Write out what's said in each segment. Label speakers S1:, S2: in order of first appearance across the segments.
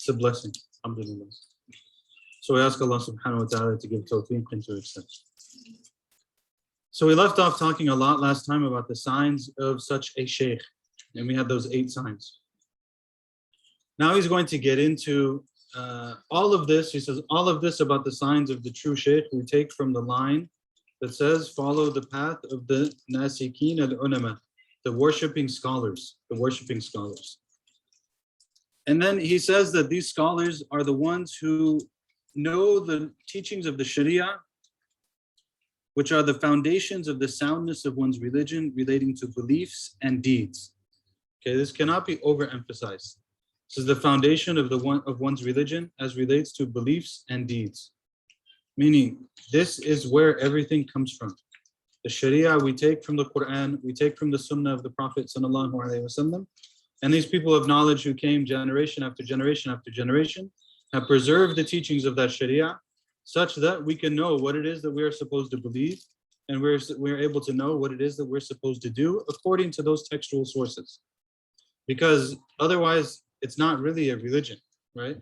S1: It's a blessing. Alhamdulillah. So we ask Allah subhanahu wa ta'ala to give tawfiq and to accept. So we left off talking a lot last time about the signs of such a shaykh. And we had those 8 signs. Now he's going to get into all of this. He says, all of this about the signs of the true shaykh we take from the line that says, follow the path of the nasikeen al-ulama, the worshipping scholars, the worshipping scholars. And then he says that these scholars are the ones who know the teachings of the Sharia, which are the foundations of the soundness of one's religion relating to beliefs and deeds. Okay, this cannot be overemphasized. This is the foundation of one's religion as relates to beliefs and deeds. Meaning, this is where everything comes from. The Sharia we take from the Quran, we take from the Sunnah of the Prophet sallallahu alaihi wasallam, and these people of knowledge who came generation after generation after generation have preserved the teachings of that Sharia such that we can know what it is that we are supposed to believe, and we're able to know what it is that we're supposed to do according to those textual sources. Because otherwise, it's not really a religion, right?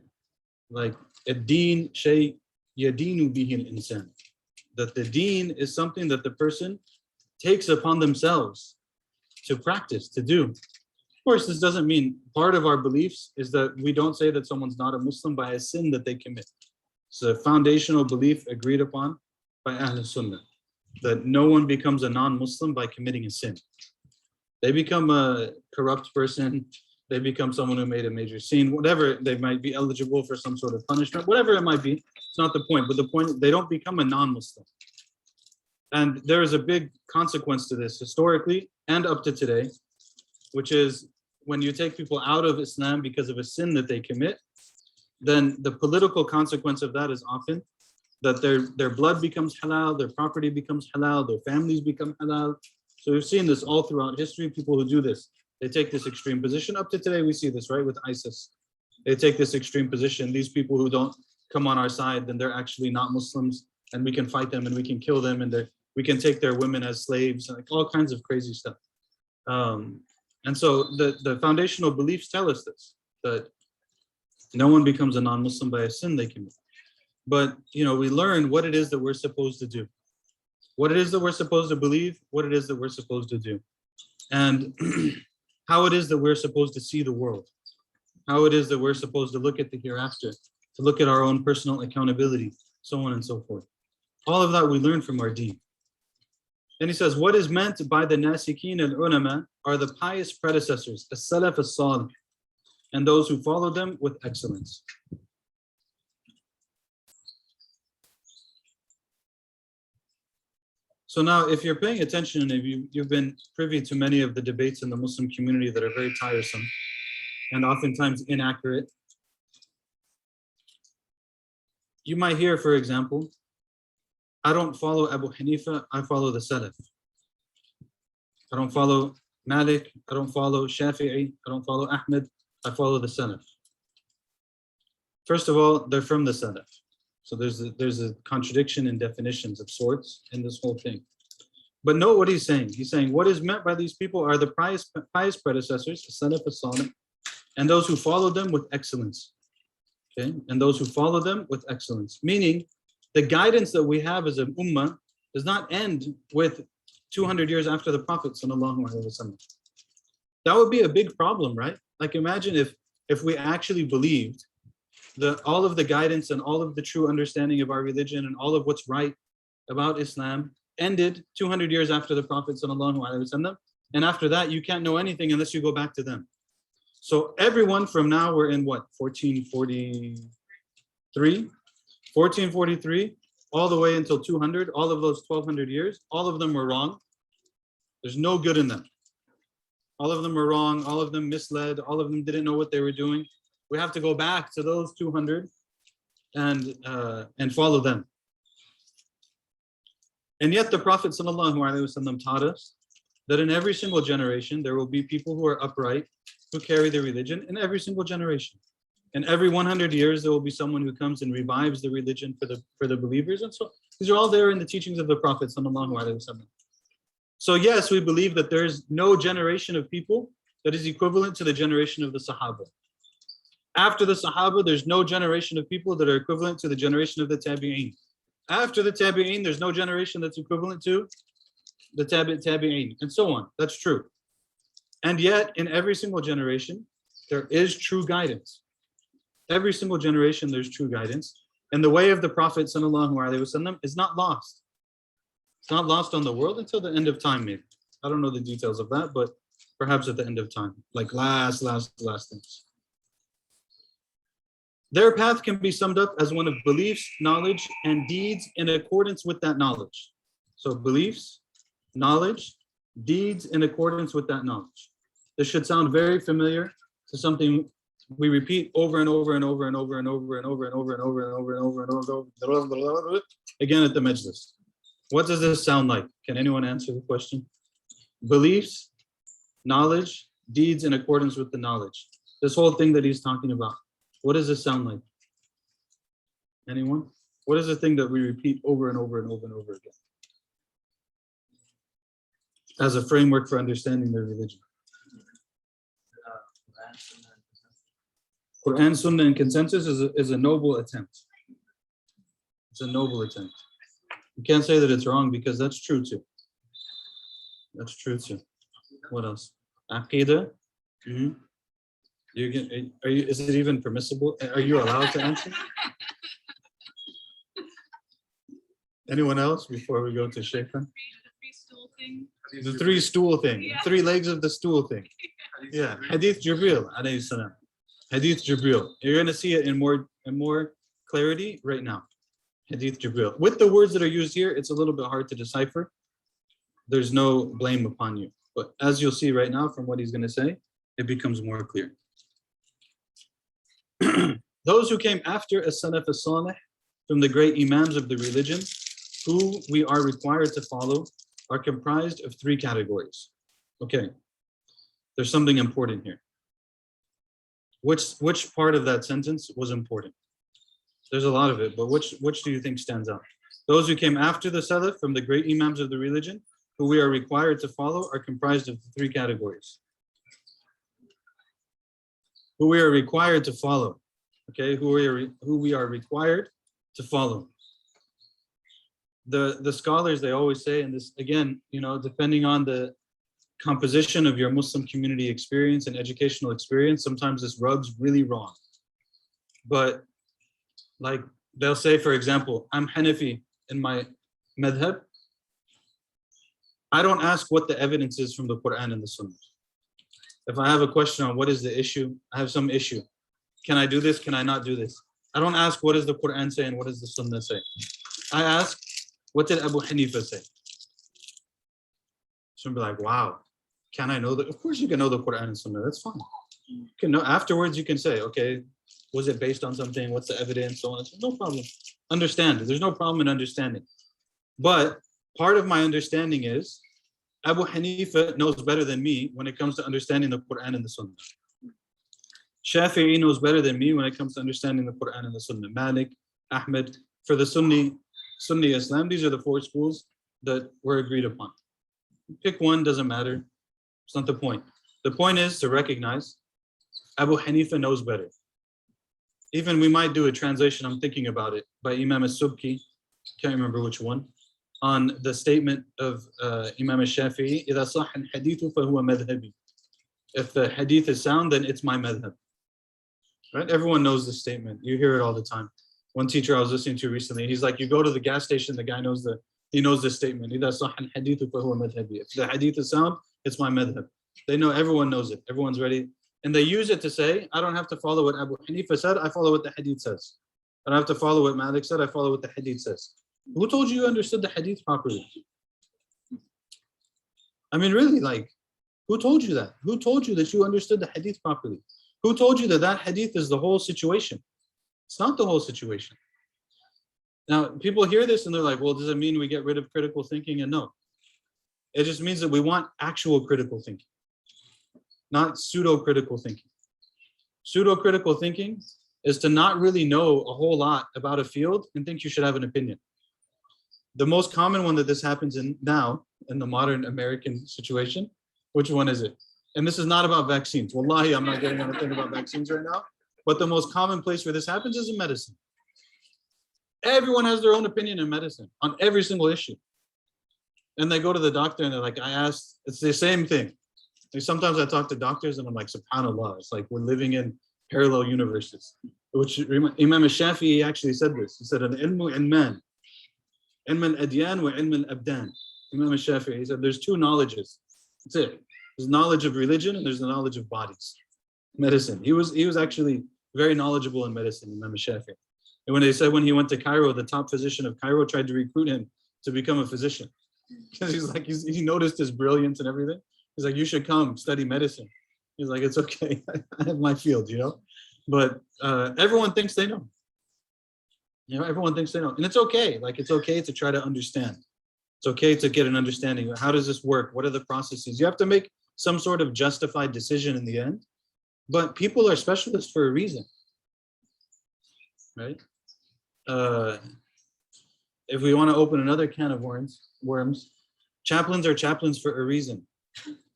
S1: Like, ad-deen shay yadinu bihi al-insan. That the deen is something that the person takes upon themselves to practice, to do. Of course, this doesn't mean part of our beliefs is that we don't say that someone's not a Muslim by a sin that they commit. It's a foundational belief agreed upon by Ahl Sunnah, that no one becomes a non-Muslim by committing a sin. They become a corrupt person, they become someone who made a major sin, whatever, they might be eligible for some sort of punishment, whatever it might be, it's not the point. But the point, they don't become a non-Muslim. And there is a big consequence to this historically and up to today, which is when you take people out of Islam because of a sin that they commit, then the political consequence of that is often that their blood becomes halal, their property becomes halal, their families become halal. So we've seen this all throughout history, people who do this. They take this extreme position. Up to today, we see this, right, with ISIS. They take this extreme position. These people who don't come on our side, then they're actually not Muslims, and we can fight them and we can kill them, and we can take their women as slaves, and like all kinds of crazy stuff. And so the foundational beliefs tell us this, that no one becomes a non-Muslim by a sin they commit. But, we learn what it is that we're supposed to do, what it is that we're supposed to believe, what it is that we're supposed to do, and how it is that we're supposed to see the world, how it is that we're supposed to look at the hereafter, to look at our own personal accountability, so on and so forth. All of that we learn from our deen. Then he says, what is meant by the nasikeen al-ulama are the pious predecessors, as-salaf as-salih, and those who follow them with excellence. So now, if you're paying attention and if you've been privy to many of the debates in the Muslim community that are very tiresome and oftentimes inaccurate, you might hear, for example, I don't follow Abu Hanifa, I follow the Salaf. I don't follow Malik, I don't follow Shafi'i, I don't follow Ahmed, I follow the Salaf. First of all, they're from the Salaf. So there's a contradiction in definitions of sorts in this whole thing. But note what he's saying. He's saying what is meant by these people are the pious predecessors, Salaf as-Salih, and those who follow them with excellence. Okay, and those who follow them with excellence. Meaning, the guidance that we have as an ummah does not end with 200 years after the Prophet sallallahu alaihi wasallam. That would be a big problem, right? Like imagine if we actually believed all of the guidance and all of the true understanding of our religion and all of what's right about Islam ended 200 years after the Prophet sallallahu alaihi wasallam, and after that you can't know anything unless you go back to them. So everyone from now, we're in what, 1443 all the way until 200, all of those 1200 years, all of them were wrong. There's no good in them. All of them were wrong, all of them misled, all of them didn't know what they were doing. We have to go back to those 200 and follow them. And yet the Prophet ﷺ taught us that in every single generation, there will be people who are upright, who carry the religion in every single generation. And every 100 years, there will be someone who comes and revives the religion for the believers. And so these are all there in the teachings of the Prophet ﷺ. So yes, we believe that there's no generation of people that is equivalent to the generation of the Sahaba. After the Sahaba, there's no generation of people that are equivalent to the generation of the Tabi'een. After the Tabi'een, there's no generation that's equivalent to the Tabi'een, and so on. That's true. And yet, in every single generation, there is true guidance. Every single generation, there's true guidance. And the way of the Prophet ﷺ is not lost. It's not lost on the world until the end of time, maybe. I don't know the details of that, but perhaps at the end of time, like last things. Their path can be summed up as one of beliefs, knowledge, and deeds in accordance with that knowledge. So beliefs, knowledge, deeds in accordance with that knowledge. This should sound very familiar to something we repeat over and over and over and over and over and over and over and over and over and over and over again at the majlis. What does this sound like? Can anyone answer the question? Beliefs, knowledge, deeds in accordance with the knowledge. This whole thing that he's talking about. What does this sound like? Anyone? What is the thing that we repeat over and over and over and over again as a framework for understanding their religion? Quran, Sunnah, and consensus is a noble attempt. It's a noble attempt. You can't say that it's wrong because that's true too. That's true too. What else? Aqidah. Mm-hmm. Is it even permissible? Are you allowed to answer? Anyone else before we go to Shaykh? The three stool thing. Yeah. 3 legs of the stool thing. Yeah. Hadith Jibril alayhi salam. Hadith Jibril. You're going to see it in more clarity right now. Hadith Jibril. With the words that are used here, it's a little bit hard to decipher. There's no blame upon you. But as you'll see right now from what he's going to say, it becomes more clear. Those who came after as-Salaf as-Salih from the great Imams of the religion, who we are required to follow, are comprised of 3 categories. Okay, there's something important here. Which part of that sentence was important? There's a lot of it, but which do you think stands out? Those who came after the Salaf from the great Imams of the religion, who we are required to follow, are comprised of 3 categories. Who we are required to follow. Okay, who we are required to follow. The scholars, they always say, and this again, depending on the composition of your Muslim community experience and educational experience, sometimes this rubs really wrong. But like they'll say, for example, I'm Hanafi in my madhab. I don't ask what the evidence is from the Quran and the Sunnah. If I have a question on what is the issue, I have some issue. Can I do this? Can I not do this? I don't ask what does the Quran say and what does the Sunnah say. I ask, what did Abu Hanifa say? Someone be like, wow, can I know that? Of course you can know the Quran and Sunnah, that's fine. You can know, afterwards you can say, okay, was it based on something? What's the evidence? So on. No problem. Understand. There's no problem in understanding. But part of my understanding is Abu Hanifa knows better than me when it comes to understanding the Quran and the Sunnah. Shafi'i knows better than me when it comes to understanding the Quran and the Sunnah. Malik, Ahmed, for the Sunni Islam, these are the 4 schools that were agreed upon. Pick one, doesn't matter. It's not the point. The point is to recognize Abu Hanifa knows better. Even we might do a translation, I'm thinking about it, by Imam al-Subki, can't remember which one, on the statement of Imam al-Shafi'i, إِذَا صَحَّ الْحَدِيثُ فَهُوَ مَذْهَبِي. If the hadith is sound, then it's my madhab. Right? Everyone knows this statement. You hear it all the time. One teacher I was listening to recently, he's like, you go to the gas station, the guy knows this statement. إِذَا صَحَّ الْحَدِيثُ فَهُوَ مَذْهَبِي. If the hadith is sound, it's my madhab. They know, everyone knows it. Everyone's ready. And they use it to say, I don't have to follow what Abu Hanifa said, I follow what the hadith says. I don't have to follow what Malik said, I follow what the hadith says. Who told you understood the hadith properly? I mean, really, like, who told you that? Who told you that you understood the hadith properly? Who told you that that hadith is the whole situation? It's not the whole situation. Now, people hear this and they're like, well, does it mean we get rid of critical thinking? And no. It just means that we want actual critical thinking, not pseudo-critical thinking. Pseudo-critical thinking is to not really know a whole lot about a field and think you should have an opinion. The most common one that this happens in now, in the modern American situation, which one is it? And this is not about vaccines. Wallahi, I'm not getting anything about vaccines right now. But the most common place where this happens is in medicine. Everyone has their own opinion in medicine on every single issue. And they go to the doctor and they're like, I asked, it's the same thing. Like sometimes I talk to doctors and I'm like, subhanAllah, it's like we're living in parallel universes. Which Imam Shafi'i actually said this. He said, al-ilmu ilman, ilm al-adyan wa ilm al-abdan. Imam Shafi'i, he said, there's two knowledges. That's it. There's knowledge of religion and there's the knowledge of bodies. Medicine. He was actually very knowledgeable in medicine, Imam Shafi'i. And when they said when he went to Cairo, the top physician of Cairo tried to recruit him to become a physician. Because he's like, he noticed his brilliance and everything. He's like, you should come study medicine. He's like, it's okay. I have my field, you know? But everyone thinks they know. You know, everyone thinks they know. And it's okay. Like, it's okay to try to understand. It's okay to get an understanding of how does this work? What are the processes? You have to make some sort of justified decision in the end. But people are specialists for a reason. Right? If we want to open another can of worms, chaplains are chaplains for a reason.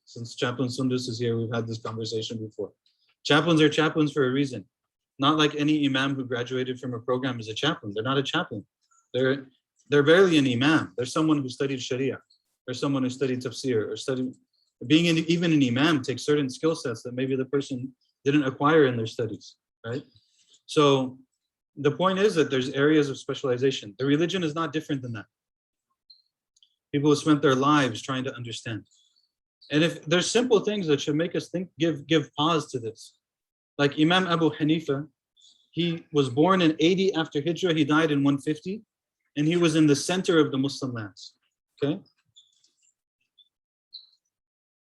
S1: Since Chaplain Sundus is here, we've had this conversation before. Chaplains are chaplains for a reason. Not like any imam who graduated from a program is a chaplain. They're not a chaplain. They're barely an imam. They're someone who studied Sharia. They're someone who studied tafsir or studied. Even an imam takes certain skill sets that maybe the person didn't acquire in their studies, right? So the point is that there's areas of specialization. The religion is not different than that. People who spent their lives trying to understand. And if there's simple things that should make us think, give pause to this. Like Imam Abu Hanifa, he was born in 80 after Hijrah, he died in 150, and he was in the center of the Muslim lands. Okay?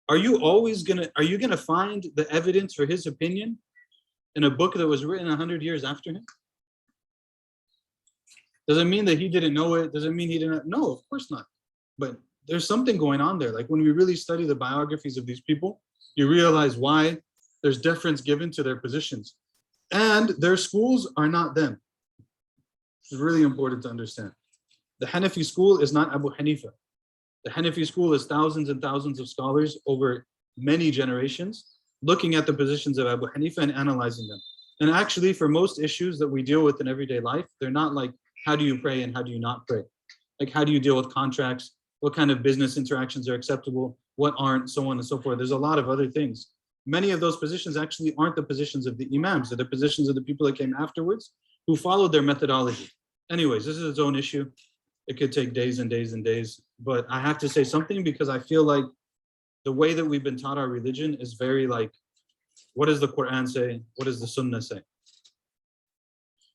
S1: Are you gonna find the evidence for his opinion in a book that was written 100 years after him? Does it mean that he didn't know it? Does it mean he didn't? No, of course not. But there's something going on there. Like when we really study the biographies of these people, you realize why there's deference given to their positions. And their schools are not them. It's really important to understand. The Hanafi school is not Abu Hanifa. The Hanafi school is thousands and thousands of scholars over many generations looking at the positions of Abu Hanifa and analyzing them. And actually, for most issues that we deal with in everyday life, they're not like, how do you pray and how do you not pray? Like, how do you deal with contracts? What kind of business interactions are acceptable? What aren't? So on and so forth. There's a lot of other things. Many of those positions actually aren't the positions of the imams. They're the positions of the people that came afterwards who followed their methodology. Anyways, this is its own issue. It could take days and days and days. But I have to say something because I feel like the way that we've been taught our religion is very like, what does the Quran say? What does the Sunnah say?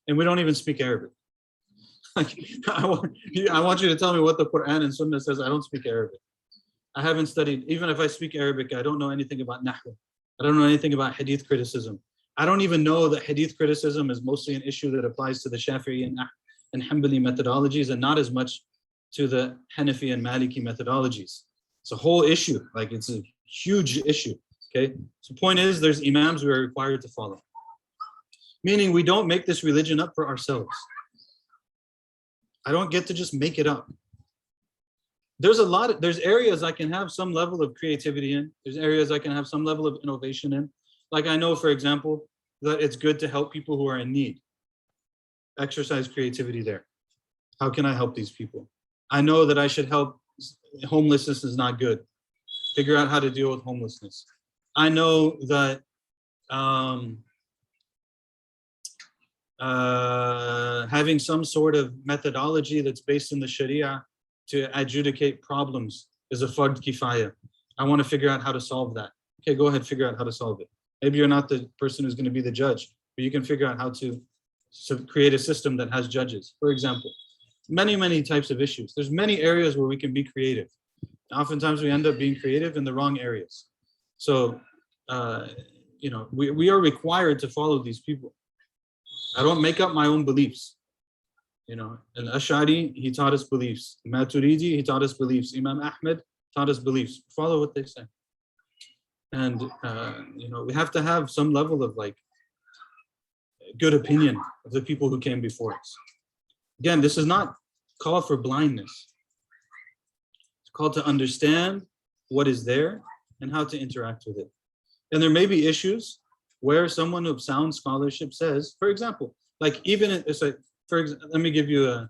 S1: And we don't even speak Arabic. Like, I want you to tell me what the Quran and Sunnah says. I don't speak Arabic. I haven't studied, even if I speak Arabic, I don't know anything about Nahw. I don't know anything about Hadith criticism. I don't even know that Hadith criticism is mostly an issue that applies to the Shafi'i and Hanbali methodologies and not as much to the Hanafi and Maliki methodologies. It's a whole issue. Like, it's a huge issue. Okay. So the point is, there's imams we are required to follow. Meaning we don't make this religion up for ourselves. I don't get to just make it up. There's areas I can have some level of creativity in. There's areas I can have some level of innovation in. Like I know, for example, that it's good to help people who are in need. Exercise creativity there. How can I help these people? I know that I should help. Homelessness is not good. Figure out how to deal with homelessness. I know that having some sort of methodology that's based in the Sharia to adjudicate problems is a fard kifaya. I want to figure out how to solve that. Okay, go ahead, figure out how to solve it. Maybe you're not the person who's going to be the judge, but you can figure out how to create a system that has judges, for example. Many types of issues. There's many areas where we can be creative. Oftentimes we end up being creative in the wrong areas. So, we are required to follow these people. I don't make up my own beliefs. Al-Ash'ari, he taught us beliefs. Maturidi, he taught us beliefs. Imam Ahmed taught us beliefs. Follow what they say. And, we have to have some level of like good opinion of the people who came before us. Again, this is not call for blindness. It's called to understand what is there and how to interact with it. And there may be issues where someone of sound scholarship says, for example, like even it's like, let me give you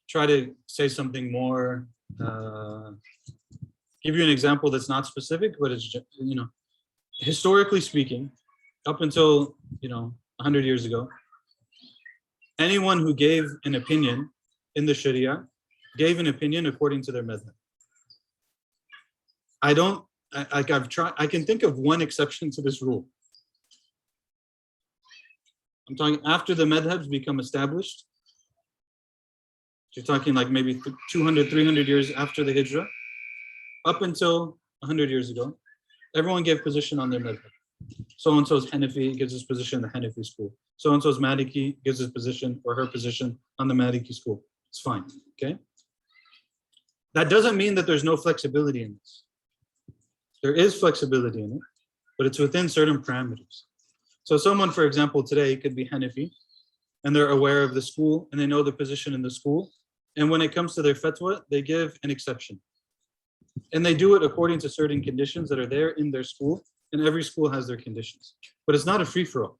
S1: try to say something more, give you an example that's not specific, but it's, historically speaking, up until, 100 years ago, anyone who gave an opinion in the Sharia gave an opinion according to their madhab. I can think of one exception to this rule. I'm talking after the madhabs become established. You're talking like maybe 200, 300 years after the Hijrah, up until 100 years ago, everyone gave position on their madhab. So-and-so is Hanafi, gives his position in the Hanafi school. So-and-so is Maliki, gives his position or her position on the Maliki school. It's fine, okay? That doesn't mean that there's no flexibility in this. There is flexibility in it, but it's within certain parameters. So someone, for example, today could be Hanafi, and they're aware of the school, and they know the position in the school. And when it comes to their fatwa, they give an exception. And they do it according to certain conditions that are there in their school, and every school has their conditions. But it's not a free-for-all.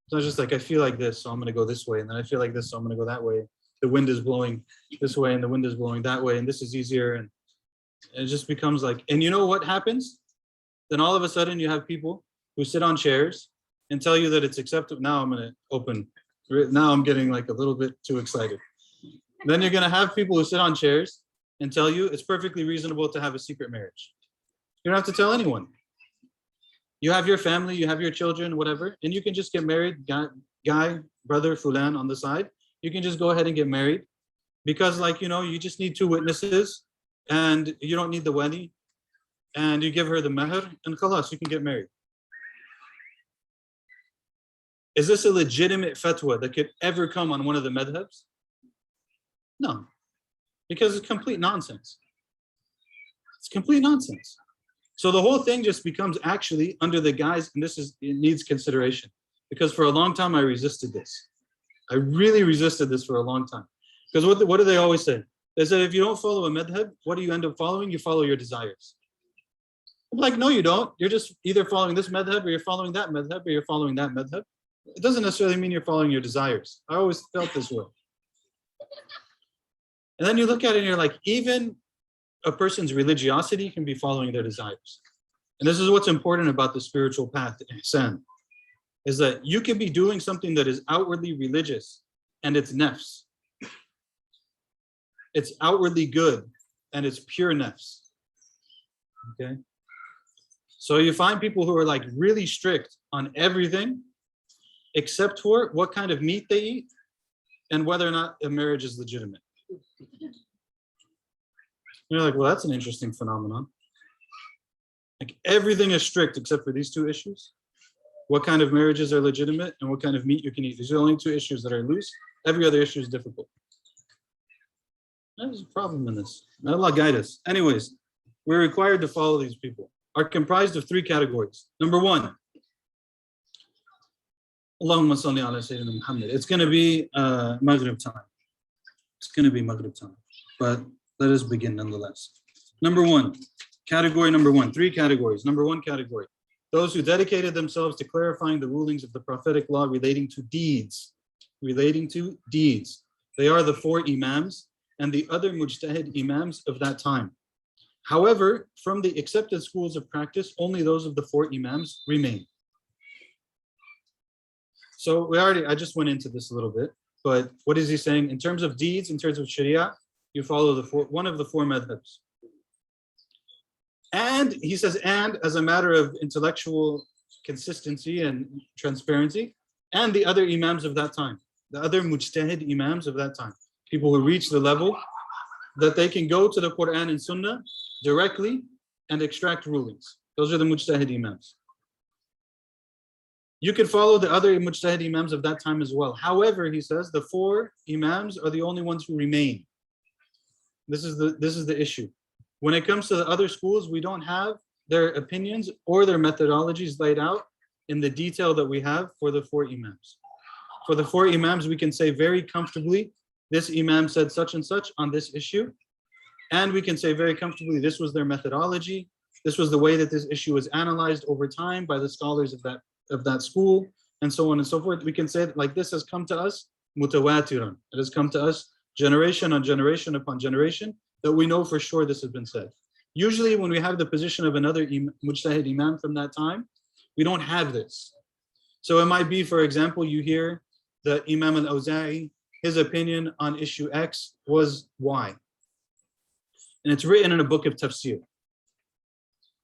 S1: It's not just like, I feel like this, so I'm going to go this way, and then I feel like this, so I'm going to go that way. The wind is blowing this way, and the wind is blowing that way, and this is easier, and it just becomes like, and you know what happens? Then all of a sudden you have people who sit on chairs and tell you that it's acceptable. Now I'm going to open. Now I'm getting like a little bit too excited. Then you're going to have people who sit on chairs and tell you it's perfectly reasonable to have a secret marriage. You don't have to tell anyone. You have your family, you have your children, whatever, and you can just get married, guy, brother, fulan on the side. You can just go ahead and get married because you just need 2 witnesses and you don't need the wali, and you give her the mahr and khalas, you can get married. Is this a legitimate fatwa that could ever come on one of the madhabs? No, because it's complete nonsense. It's complete nonsense. So the whole thing just becomes actually under the guise, and it needs consideration, because for a long time I resisted this. I really resisted this for a long time. Because what do they always say? They said, if you don't follow a madhab, what do you end up following? You follow your desires. I'm like, no, you don't. You're just either following this madhab, or you're following that madhab, or you're following that madhab. It doesn't necessarily mean you're following your desires. I always felt this way. And then you look at it and you're like, even a person's religiosity can be following their desires. And this is what's important about the spiritual path, ihsan, is that you can be doing something that is outwardly religious and it's nafs. It's outwardly good and it's pure nafs. Okay? So you find people who are like really strict on everything except for what kind of meat they eat and whether or not a marriage is legitimate. You're like, well, that's an interesting phenomenon. Like everything is strict except for these 2 issues. What kind of marriages are legitimate and what kind of meat you can eat. These are the only 2 issues that are loose. Every other issue is difficult. There's a problem in this. May Allah guide us. Anyways, we're required to follow these people. Are comprised of 3 categories. Number 1, Allahumma salli ala Sayyidina Muhammad. It's going to be Maghrib time. It's going to be Maghrib time. But let us begin nonetheless. Number 1, category number 1, 3 categories. Number 1 category, those who dedicated themselves to clarifying the rulings of the prophetic law relating to deeds. Relating to deeds. They are the 4 Imams and the other mujtahid Imams of that time. However, from the accepted schools of practice, only those of the 4 Imams remain. So I just went into this a little bit, but what is he saying? In terms of deeds, in terms of Sharia, you follow one of the 4 madhabs. And he says, and as a matter of intellectual consistency and transparency, and the other Imams of that time, the other mujtahid Imams of that time, people who reach the level that they can go to the Quran and Sunnah directly and extract rulings. Those are the mujtahid Imams. You could follow the other mujtahid Imams of that time as well. However, he says the 4 Imams are the only ones who remain. This is the issue. When it comes to the other schools, we don't have their opinions or their methodologies laid out in the detail that we have for the 4 Imams. For the 4 Imams, we can say very comfortably, this Imam said such and such on this issue. And we can say very comfortably, this was their methodology, This was the way that this issue was analyzed over time by the scholars of that school, and so on and so forth. We can say that like this has come to us mutawatiran. It has come to us generation on generation upon generation, that we know for sure this has been said. Usually when we have the position of another mujtahid imam from that time, we don't have this. So it might be, for example, you hear that Imam al-Awza'i, his opinion on issue X was Y. And it's written in a book of tafsir.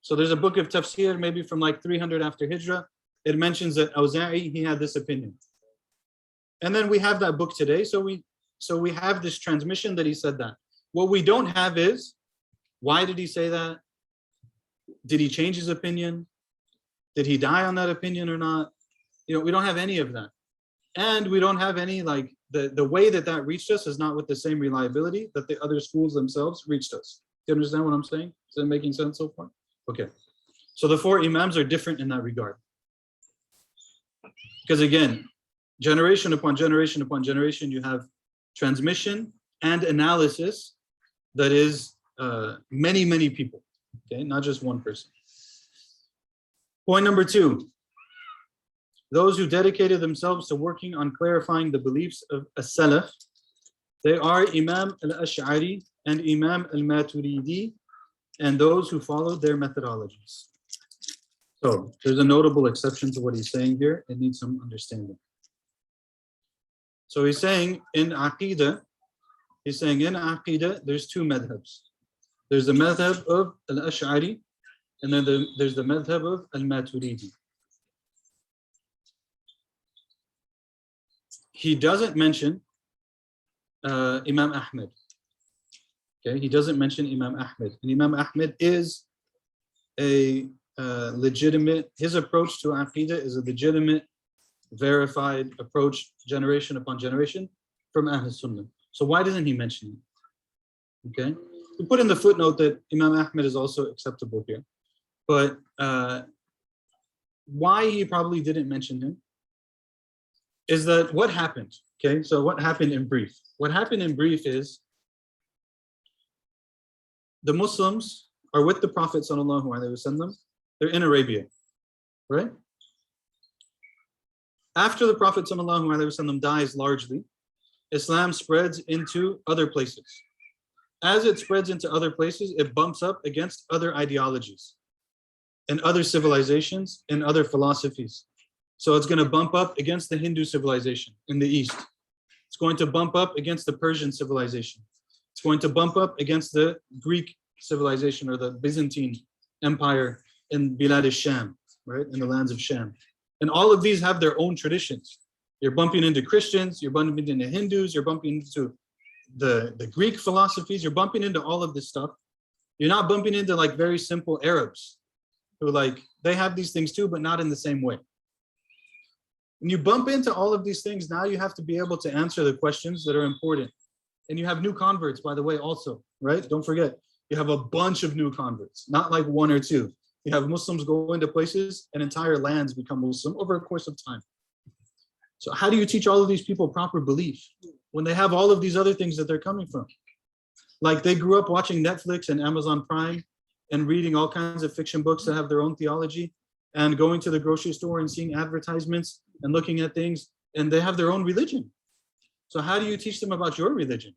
S1: So there's a book of tafsir, maybe from like 300 after Hijrah. It mentions that Awza'i, he had this opinion. And then we have that book today. So we have this transmission that he said that. What we don't have is, why did he say that? Did he change his opinion? Did he die on that opinion or not? You know, we don't have any of that. And we don't have any, like, the way that reached us is not with the same reliability that the other schools themselves reached us. Do you understand what I'm saying? Is that making sense so far? Okay. So the four imams are different in that regard. Because again, generation upon generation upon generation, you have transmission and analysis that is many, many people, okay, not just one person. Point number 2, those who dedicated themselves to working on clarifying the beliefs of as-Salaf, they are Imam al-Ash'ari and Imam al-Maturidi, and those who followed their methodologies. So there's a notable exception to what he's saying here. It needs some understanding. So he's saying in Aqidah, there's two madhabs. There's the madhab of al-Ash'ari, and then there's the madhab of al-Maturidi. He doesn't mention Imam Ahmed. Okay, he doesn't mention Imam Ahmed. And Imam Ahmed is a legitimate, his approach to Aqidah is a legitimate, verified approach, generation upon generation from Ahl Sunnah. So why doesn't he mention him? Okay, we put in the footnote that Imam Ahmed is also acceptable here. But why he probably didn't mention him is that what happened? Okay, so what happened in brief? What happened in brief is the Muslims are with the Prophet sallallahu alaihi wasallam. They're in Arabia, right? After the Prophet sallallahu alaihi wasallam dies largely, Islam spreads into other places. As it spreads into other places, it bumps up against other ideologies and other civilizations and other philosophies. So it's going to bump up against the Hindu civilization in the East. It's going to bump up against the Persian civilization. It's going to bump up against the Greek civilization or the Byzantine Empire in Bilad al-Sham, right? In the lands of Sham. And all of these have their own traditions. You're bumping into Christians, you're bumping into Hindus, you're bumping into the Greek philosophies, you're bumping into all of this stuff. You're not bumping into like very simple Arabs who like, they have these things too, but not in the same way. When you bump into all of these things, now you have to be able to answer the questions that are important. And you have new converts, by the way, also, right? Don't forget, you have a bunch of new converts, not like one or two. You have Muslims go into places and entire lands become Muslim over a course of time. So how do you teach all of these people proper belief when they have all of these other things that they're coming from? Like they grew up watching Netflix and Amazon Prime and reading all kinds of fiction books that have their own theology and going to the grocery store and seeing advertisements and looking at things, and they have their own religion. So how do you teach them about your religion?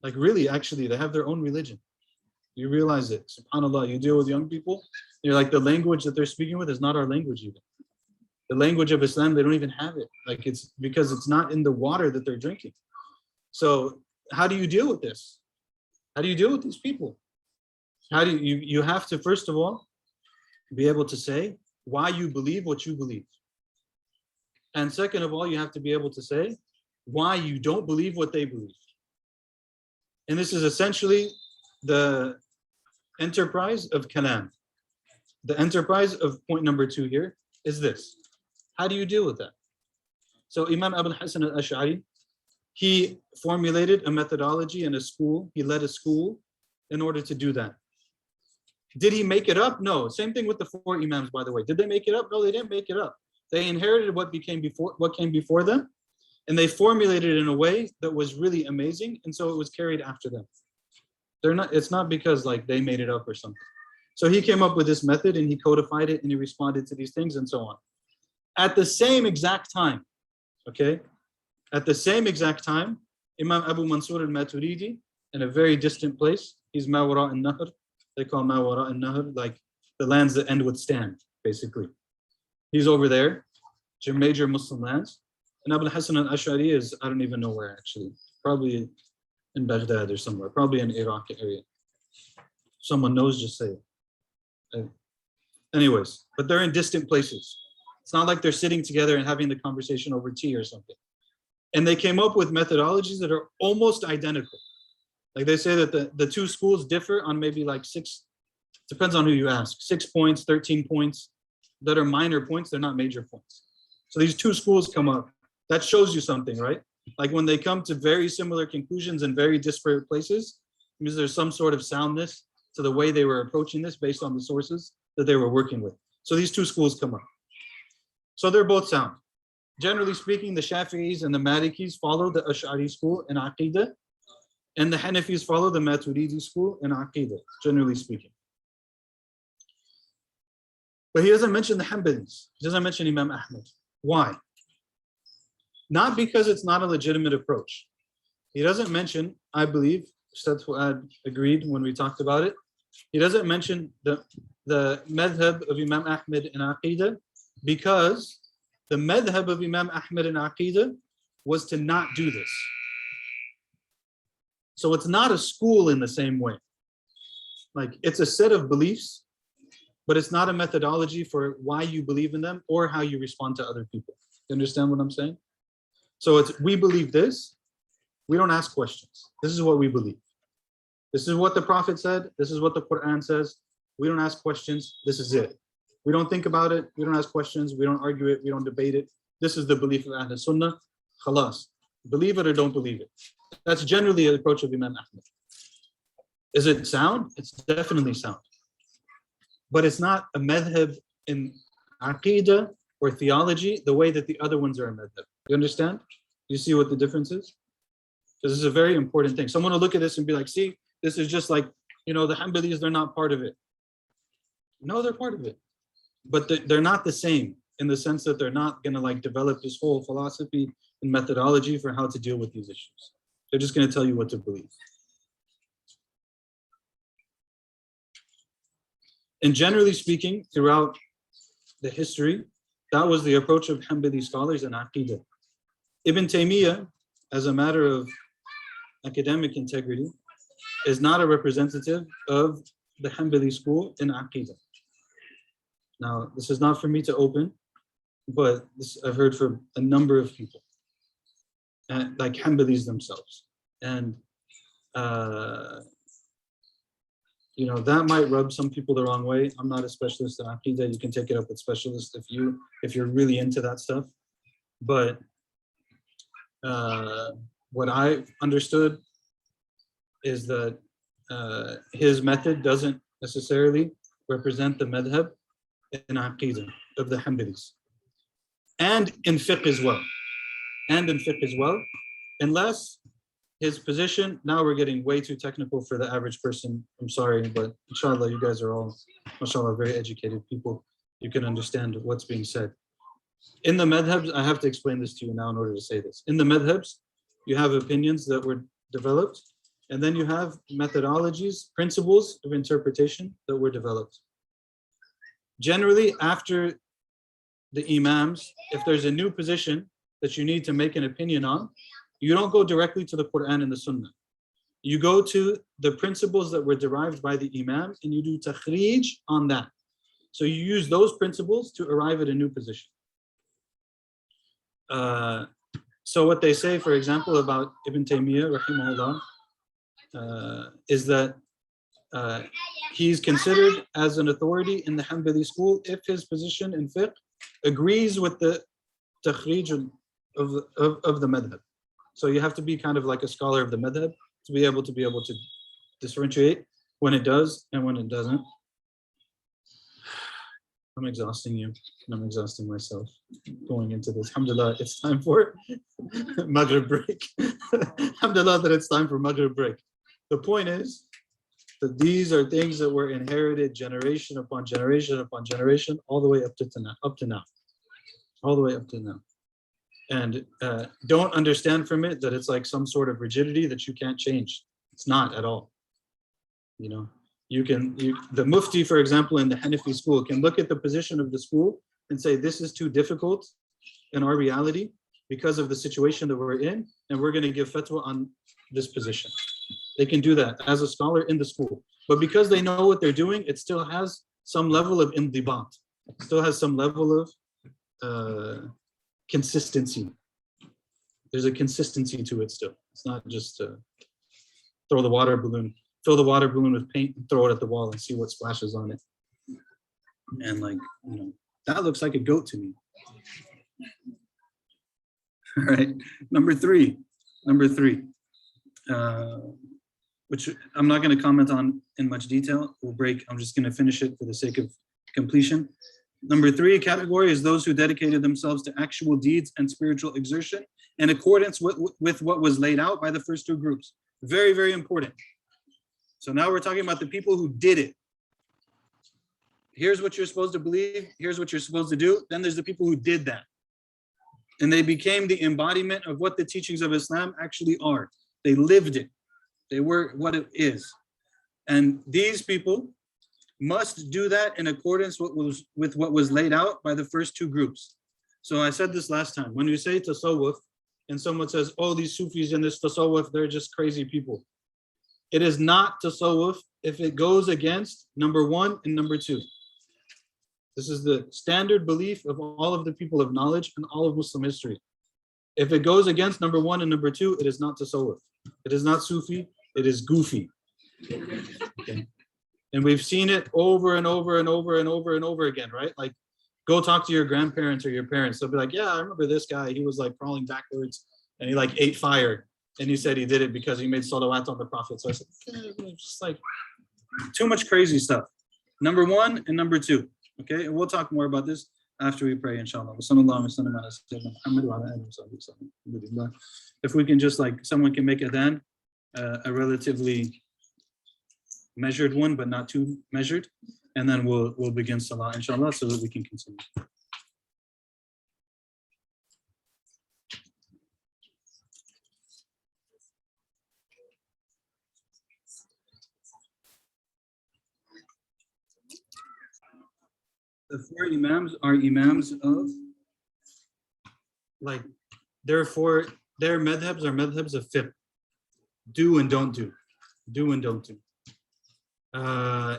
S1: Like really, actually, they have their own religion. You realize it. SubhanAllah, you deal with young people, you're like, the language that they're speaking with is not our language even. The language of Islam, they don't even have it. Like it's because it's not in the water that they're drinking. So how do you deal with this? How do you deal with these people? How do you have to, first of all, be able to say why you believe what you believe. And second of all, you have to be able to say why you don't believe what they believe. And this is essentially the enterprise of kalam. The enterprise of point number 2 here is this. How do you deal with that? So Imam Abu Hassan al-Ash'ari, he formulated a methodology and a school. He led a school in order to do that. Did he make it up? No. Same thing with the 4 Imams, by the way. Did they make it up? No, they didn't make it up. They inherited what came before them, and they formulated it in a way that was really amazing, and so it was carried after them. It's not because like they made it up or something. So he came up with this method and he codified it and he responded to these things and so on. At the same exact time, okay, at the same exact time, Imam Abu Mansur al-Maturidi, in a very distant place, he's Ma Wara al-Nahr, they call Ma Wara al-Nahr, like the lands that end with stand, basically. He's over there, major Muslim lands. And Abu Hassan al-Ash'ari is, I don't even know where actually, probably in Baghdad or somewhere, probably in Iraq area. Someone knows, just say it. Anyways, but they're in distant places. It's not like they're sitting together and having the conversation over tea or something. And they came up with methodologies that are almost identical. Like they say that the two schools differ on maybe like 6, depends on who you ask, 6 points, 13 points, that are minor points, they're not major points. So these two schools come up. That shows you something, right? Like when they come to very similar conclusions in very disparate places, it means there's some sort of soundness to the way they were approaching this based on the sources that they were working with. So these two schools come up. So they're both sound. Generally speaking, the Shafi'is and the Malikis follow the Ash'ari school in Aqidah, and the Hanafis follow the Maturidi school in Aqidah, generally speaking. But he doesn't mention the Hanbalis. He doesn't mention Imam Ahmad. Why? Not because it's not a legitimate approach. He doesn't mention, I believe, Ustad Fuad agreed when we talked about it, he doesn't mention the madhab of Imam Ahmad in Aqidah because the madhab of Imam Ahmad in Aqidah was to not do this. So it's not a school in the same way. Like it's a set of beliefs, but it's not a methodology for why you believe in them or how you respond to other people. You understand what I'm saying? So it's, we believe this, we don't ask questions. This is what we believe. This is what the Prophet said, this is what the Quran says. We don't ask questions, this is it. We don't think about it, we don't ask questions, we don't argue it, we don't debate it. This is the belief of Ahl Sunnah, khalas. Believe it or don't believe it. That's generally the approach of Imam Ahmad. Is it sound? It's definitely sound. But it's not a madhab in Aqidah or theology the way that the other ones are a madhab. You understand? You see what the difference is? Because this is a very important thing. Someone will look at this and be like, see, this is just like, you know, the Hanbalis, they're not part of it. No, they're part of it. But they're not the same in the sense that they're not going to like develop this whole philosophy and methodology for how to deal with these issues. They're just going to tell you what to believe. And generally speaking, throughout the history, that was the approach of Hanbali scholars in Aqidah. Ibn Taymiyyah, as a matter of academic integrity, is not a representative of the Hanbali school in Aqidah. Now, this is not for me to open, but this I've heard from a number of people, like Hanbalis themselves. And, you know, that might rub some people the wrong way. I'm not a specialist in Aqidah. You can take it up with specialists if you're really into that stuff. But what I understood is that his method doesn't necessarily represent the madhab in Aqidah of the Hanbalis. And in fiqh as well. Unless his position, now we're getting way too technical for the average person. I'm sorry, but inshallah, you guys are all, mashallah, very educated people. You can understand what's being said. In the madhabs, I have to explain this to you now in order to say this. In the madhabs, you have opinions that were developed, and then you have methodologies, principles of interpretation that were developed. Generally, after the imams, if there's a new position that you need to make an opinion on, you don't go directly to the Quran and the Sunnah. You go to the principles that were derived by the imam and you do takhrij on that. So you use those principles to arrive at a new position. So what they say, for example, about Ibn Taymiyyah, rahimahullah, is that he's considered as an authority in the Hanbali school if his position in fiqh agrees with the takhrij of the madhab. So you have to be kind of like a scholar of the madhab to be able to differentiate when it does and when it doesn't. I'm exhausting you and I'm exhausting myself going into this. Alhamdulillah, it's time for Maghrib break. Alhamdulillah that it's time for Maghrib break. The point is But these are things that were inherited generation upon generation upon generation, all the way up to now, all the way up to now. And don't understand from it that it's like some sort of rigidity that you can't change. It's not at all. You know, the Mufti, for example, in the Hanafi school can look at the position of the school and say, this is too difficult in our reality because of the situation that we're in, and we're going to give fatwa on this position. They can do that as a scholar in the school. But because they know what they're doing, it still has some level of indibat. It still has some level of consistency. There's a consistency to it still. It's not just fill the water balloon with paint and throw it at the wall and see what splashes on it. And like, you know, that looks like a goat to me. All right, number three, which I'm not going to comment on in much detail. I'm just going to finish it for the sake of completion. Number 3 category is those who dedicated themselves to actual deeds and spiritual exertion in accordance with what was laid out by the first 2 groups. Very, very important. So now we're talking about the people who did it. Here's what you're supposed to believe. Here's what you're supposed to do. Then there's the people who did that. And they became the embodiment of what the teachings of Islam actually are. They lived it. They were what it is. And these people must do that in accordance with what was laid out by the first 2 groups. So I said this last time. When you say tasawwuf, and someone says, oh, these Sufis in this tasawwuf, they're just crazy people. It is not tasawwuf if it goes against number 1 and number 2. This is the standard belief of all of the people of knowledge and all of Muslim history. If it goes against number 1 and number 2, it is not tasawwuf. It is not Sufi, it is goofy. Okay. And we've seen it over and over and over and over and over again, right? Like, go talk to your grandparents or your parents. They'll be like, yeah, I remember this guy. He was like crawling backwards and he like ate fire. And he said he did it because he made salawat on the Prophet. So I said, just like too much crazy stuff. Number 1 and number 2. Okay, and we'll talk more about this after we pray, inshallah. If we can just like, someone can make adhan, a relatively measured one, but not too measured. And then we'll begin salah, inshallah, so that we can continue. The 4 Imams are Imams of, like, therefore, their madhabs are madhabs of fiqh. Do and don't do. Do and don't do.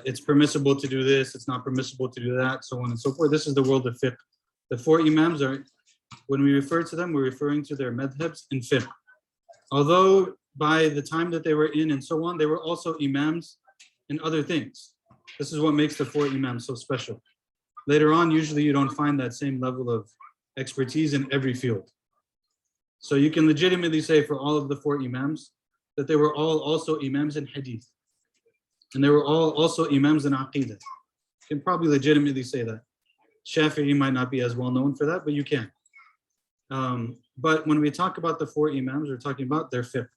S1: It's permissible to do this, it's not permissible to do that, so on and so forth. This is the world of fiqh. The 4 Imams are, when we refer to them, we're referring to their madhabs in fiqh. Although by the time that they were in and so on, they were also Imams in other things. This is what makes the 4 Imams so special. Later on, usually you don't find that same level of expertise in every field. So you can legitimately say for all of the 4 Imams that they were all also Imams in Hadith. And they were all also Imams in Aqidah. You can probably legitimately say that. Shafi'i might not be as well known for that, but you can. But when we talk about the 4 Imams, we're talking about their fiqh.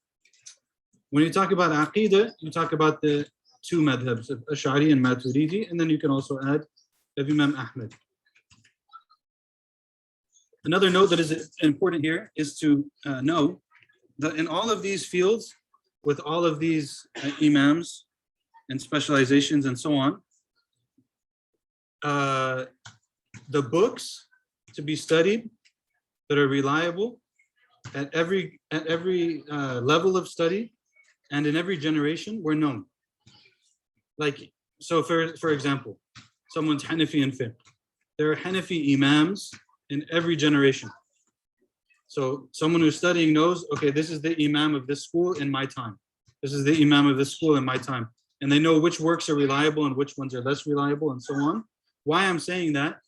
S1: When you talk about Aqidah, you talk about the 2 madhabs of Ash'ari and Maturidi, and then you can also add of Imam Ahmed. Another note that is important here is to know that in all of these fields, with all of these Imams and specializations and so on, the books to be studied that are reliable at every level of study and in every generation were known. Like, so for example, someone's Hanafi in fiqh. There are Hanafi Imams in every generation. So someone who's studying knows, okay, this is the Imam of this school in my time. This is the Imam of this school in my time. And they know which works are reliable and which ones are less reliable and so on. Why I'm saying that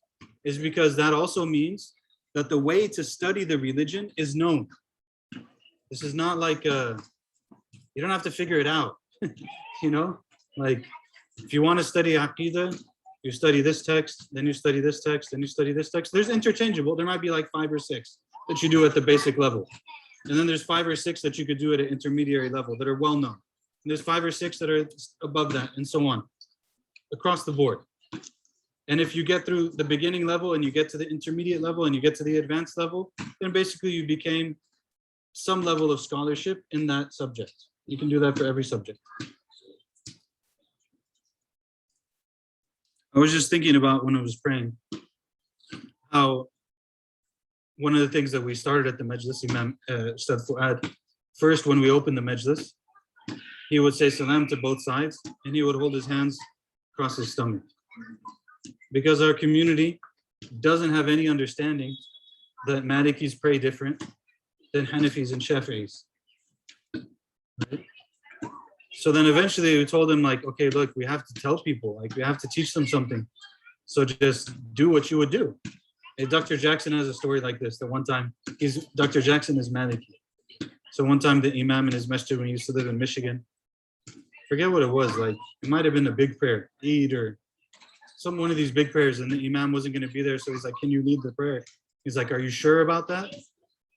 S1: is because that also means that the way to study the religion is known. This is not like, you don't have to figure it out. You know, like if you want to study Aqidah, you study this text, then you study this text, then you study this text. There's interchangeable. There might be like 5 or 6 that you do at the basic level. And then there's 5 or 6 that you could do at an intermediary level that are well known. There's 5 or 6 that are above that, and so on, across the board. And if you get through the beginning level and you get to the intermediate level and you get to the advanced level, then basically you became some level of scholarship in that subject. You can do that for every subject. I was just thinking about when I was praying, how one of the things that we started at the Majlis, Imam Ustad Fuad, first when we opened the Majlis, he would say salam to both sides and he would hold his hands across his stomach. Because our community doesn't have any understanding that Malikis pray different than Hanafis and Shafi'is. Right? So then eventually we told him, like, okay, look, we have to tell people, like, we have to teach them something. So just do what you would do. Hey, Dr. Jackson has a story like this, that one time, Dr. Jackson is Maliki. So one time the Imam in his masjid when he used to live in Michigan, forget what it was, like, it might have been a big prayer, Eid or one of these big prayers, and the Imam wasn't going to be there. So he's like, can you lead the prayer? He's like, are you sure about that?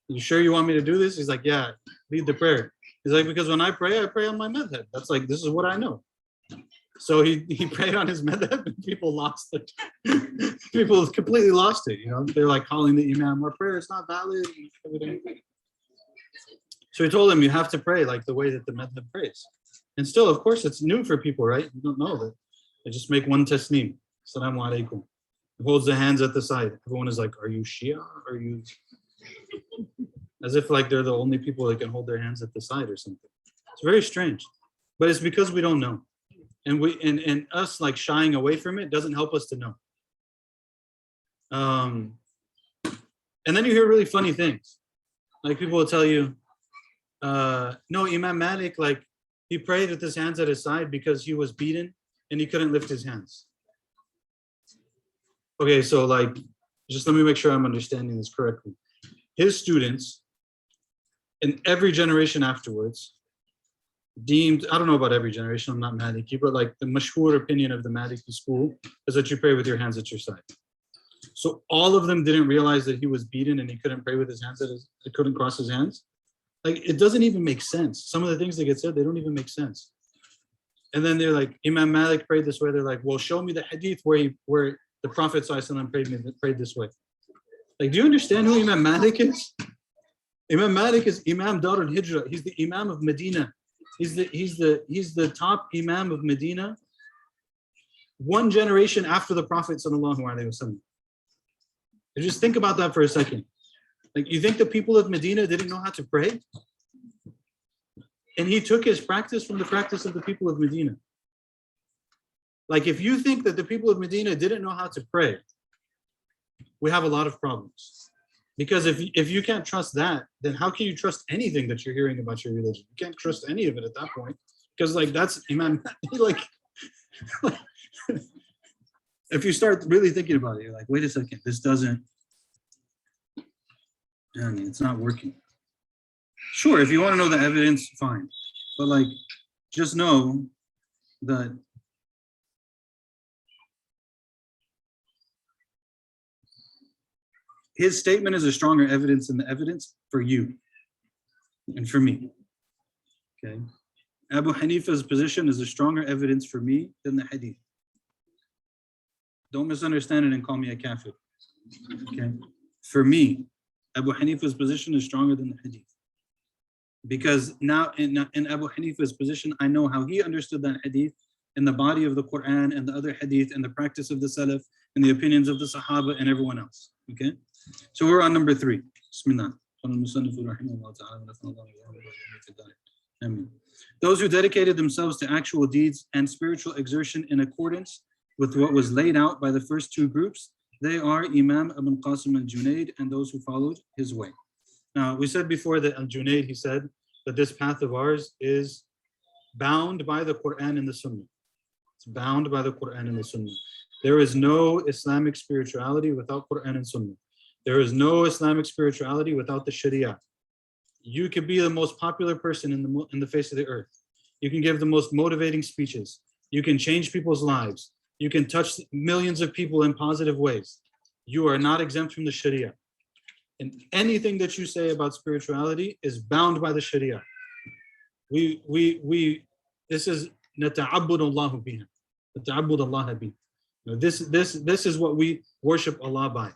S1: You sure you want me to do this? He's like, yeah, lead the prayer. He's like, because when I pray on my madhab. That's like, this is what I know. So he prayed on his madhab and people lost it. People completely lost it. You know, they're like calling the Imam, our prayer is not valid. So he told him, you have to pray like the way that the madhab prays. And still, of course, it's new for people, right? You don't know that. They just make one tasneem. Assalamu alaikum. He holds the hands at the side. Everyone is like, are you Shia? Are you... As if like they're the only people that can hold their hands at the side or something. It's very strange. But it's because we don't know. And us like shying away from it doesn't help us to know. And then you hear really funny things. Like people will tell you, no, Imam Malik, like he prayed with his hands at his side because he was beaten and he couldn't lift his hands. Okay, so like, just let me make sure I'm understanding this correctly. His students in every generation afterwards deemed, I don't know about every generation, I'm not Maliki, but like the mashhur opinion of the Maliki school is that you pray with your hands at your side. So all of them didn't realize that he was beaten and he couldn't pray with his hands, he couldn't cross his hands. Like, it doesn't even make sense. Some of the things that get said, they don't even make sense. And then they're like, Imam Malik prayed this way. They're like, well, show me the hadith where the Prophet ﷺ prayed this way. Like, do you understand who Imam Malik is? Imam Malik is Imam Dar al-Hijrah. He's the Imam of Medina. He's the top Imam of Medina, one generation after the Prophet ﷺ. Just think about that for a second. Like, you think the people of Medina didn't know how to pray? And he took his practice from the practice of the people of Medina. Like, if you think that the people of Medina didn't know how to pray, we have a lot of problems. Because if you can't trust that, then how can you trust anything that you're hearing about your religion? You can't trust any of it at that point. Because like, that's Imam, like if you start really thinking about it, you're like, wait a second, this doesn't, I mean, it's not working. Sure, if you want to know the evidence, fine. But like, just know that his statement is a stronger evidence than the evidence for you and for me. Okay. Abu Hanifa's position is a stronger evidence for me than the hadith. Don't misunderstand it and call me a kafir. Okay. For me, Abu Hanifa's position is stronger than the hadith. Because now in Abu Hanifa's position, I know how he understood that hadith in the body of the Quran and the other hadith and the practice of the Salaf and the opinions of the Sahaba and everyone else. Okay. So we're on number 3. Bismillah. Those who dedicated themselves to actual deeds and spiritual exertion in accordance with what was laid out by the first 2 groups, they are Imam Ibn Qasim al-Junayd and those who followed his way. Now, we said before that al-Junayd, he said that this path of ours is bound by the Quran and the Sunnah. It's bound by the Quran and the Sunnah. There is no Islamic spirituality without Quran and Sunnah. There is no Islamic spirituality without the Sharia. You could be the most popular person in the face of the earth. You can give the most motivating speeches. You can change people's lives. You can touch millions of people in positive ways. You are not exempt from the Sharia. And anything that you say about spirituality is bound by the Sharia. We This is نَتَعَبُّدُ اللَّهُ بِهَا. نَتَعَبُّدُ اللَّهَ بِهَا. This is what we worship Allah by.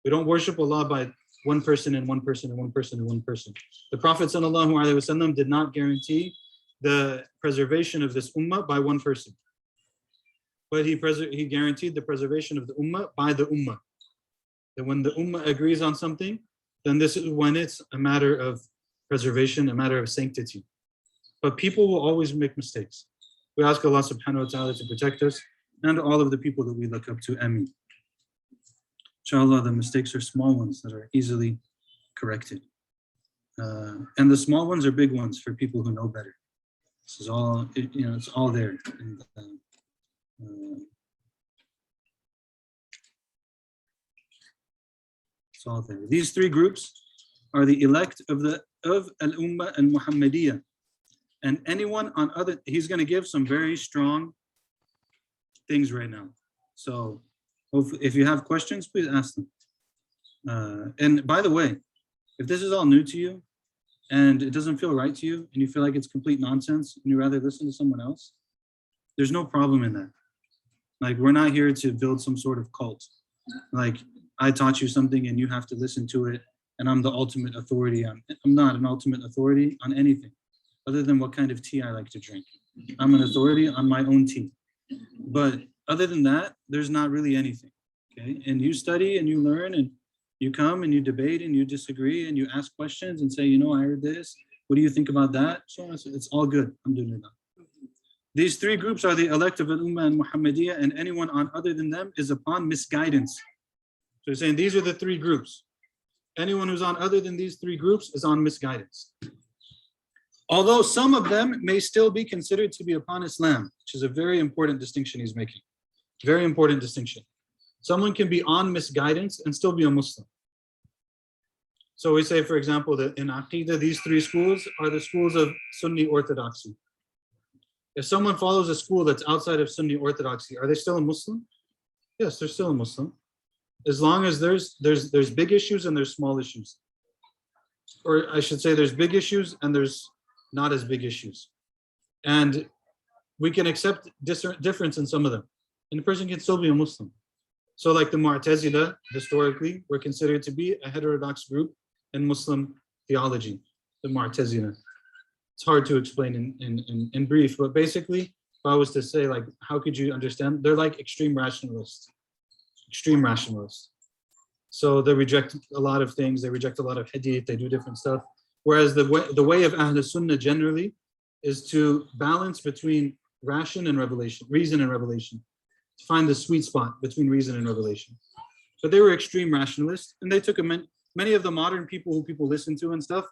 S1: We don't worship Allah by one person and one person and one person and one person. The Prophet ﷺ did not guarantee the preservation of this ummah by one person, but he guaranteed the preservation of the ummah by the ummah. That when the ummah agrees on something, then this is when it's a matter of preservation, a matter of sanctity. But people will always make mistakes. We ask Allah subhanahu wa ta'ala to protect us and all of the people that we look up to. Ameen. Inshallah, the mistakes are small ones that are easily corrected. And the small ones are big ones for people who know better. This is all, it's all there. It's all there. These three groups are the elect of al-Ummah al-Muhammadiyah. And anyone on other, he's going to give some very strong things right now. So if you have questions, please ask them. And by the way, if this is all new to you and it doesn't feel right to you and you feel like it's complete nonsense and you rather listen to someone else, there's no problem in that. Like, we're not here to build some sort of cult. Like, I taught you something and you have to listen to it and I'm the ultimate authority on. I'm not an ultimate authority on anything other than what kind of tea I like to drink. I'm an authority on my own tea. But other than that, there's not really anything, okay? And you study and you learn and you come and you debate and you disagree and you ask questions and say, I heard this. What do you think about that? So it's all good. Alhamdulillah. These three groups are the elect of al-Ummah and Muhammadiyah, and anyone on other than them is upon misguidance. So he's saying these are the three groups. Anyone who's on other than these three groups is on misguidance. Although some of them may still be considered to be upon Islam, which is a very important distinction he's making. Very important distinction. Someone can be on misguidance and still be a Muslim. So we say, for example, that in Aqidah, these three schools are the schools of Sunni orthodoxy. If someone follows a school that's outside of Sunni orthodoxy, are they still a Muslim? Yes, they're still a Muslim. As long as there's big issues and there's small issues. Or I should say there's big issues and there's not as big issues. And we can accept difference in some of them. And the person can still be a Muslim. So like the Mu'tazila, historically, were considered to be a heterodox group in Muslim theology, the Mu'tazila. It's hard to explain in brief, but basically, if I was to say, like, how could you understand? They're like extreme rationalists. Extreme rationalists. So they reject a lot of things. They reject a lot of hadith. They do different stuff. Whereas the way of Ahl Sunnah generally is to balance between reason and revelation, to find the sweet spot between reason and revelation. But they were extreme rationalists, and they took many of the modern people who people listen to and stuff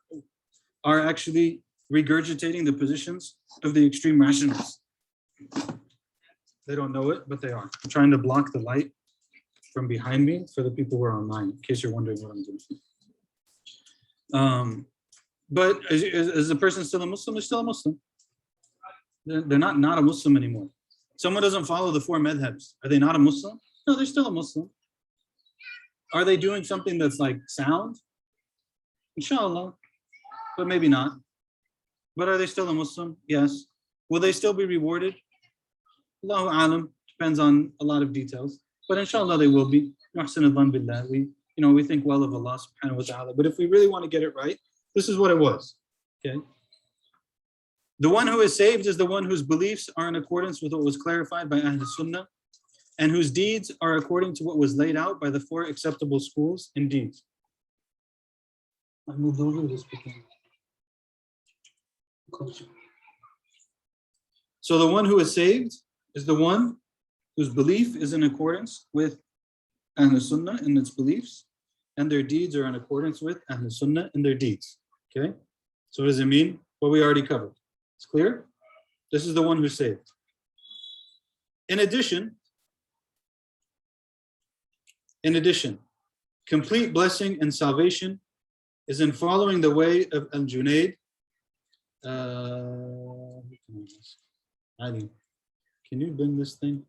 S1: are actually regurgitating the positions of the extreme rationalists. They don't know it, but they are. I'm trying to block the light from behind me for the people who are online, in case you're wondering what I'm doing. But is the person still a Muslim? They're still a Muslim. They're not a Muslim anymore. Someone doesn't follow the four madhabs. Are they not a Muslim? No, they're still a Muslim. Are they doing something that's like sound? Inshallah, but maybe not. But are they still a Muslim? Yes. Will they still be rewarded? Allahu alam, depends on a lot of details. But inshallah they will be. We think well of Allah subhanahu wa ta'ala. But if we really want to get it right, this is what it was. Okay. The one who is saved is the one whose beliefs are in accordance with what was clarified by Ahl Sunnah, and whose deeds are according to what was laid out by the four acceptable schools in deeds. I moved over this became closer. So the one who is saved is the one whose belief is in accordance with Ahl Sunnah in its beliefs, and their deeds are in accordance with Ahl Sunnah in their deeds. Okay? So what does it mean? What we already covered. It's clear? This is the one who's saved. In addition, complete blessing and salvation is in following the way of Al-Junayd. Ali, can you bring this thing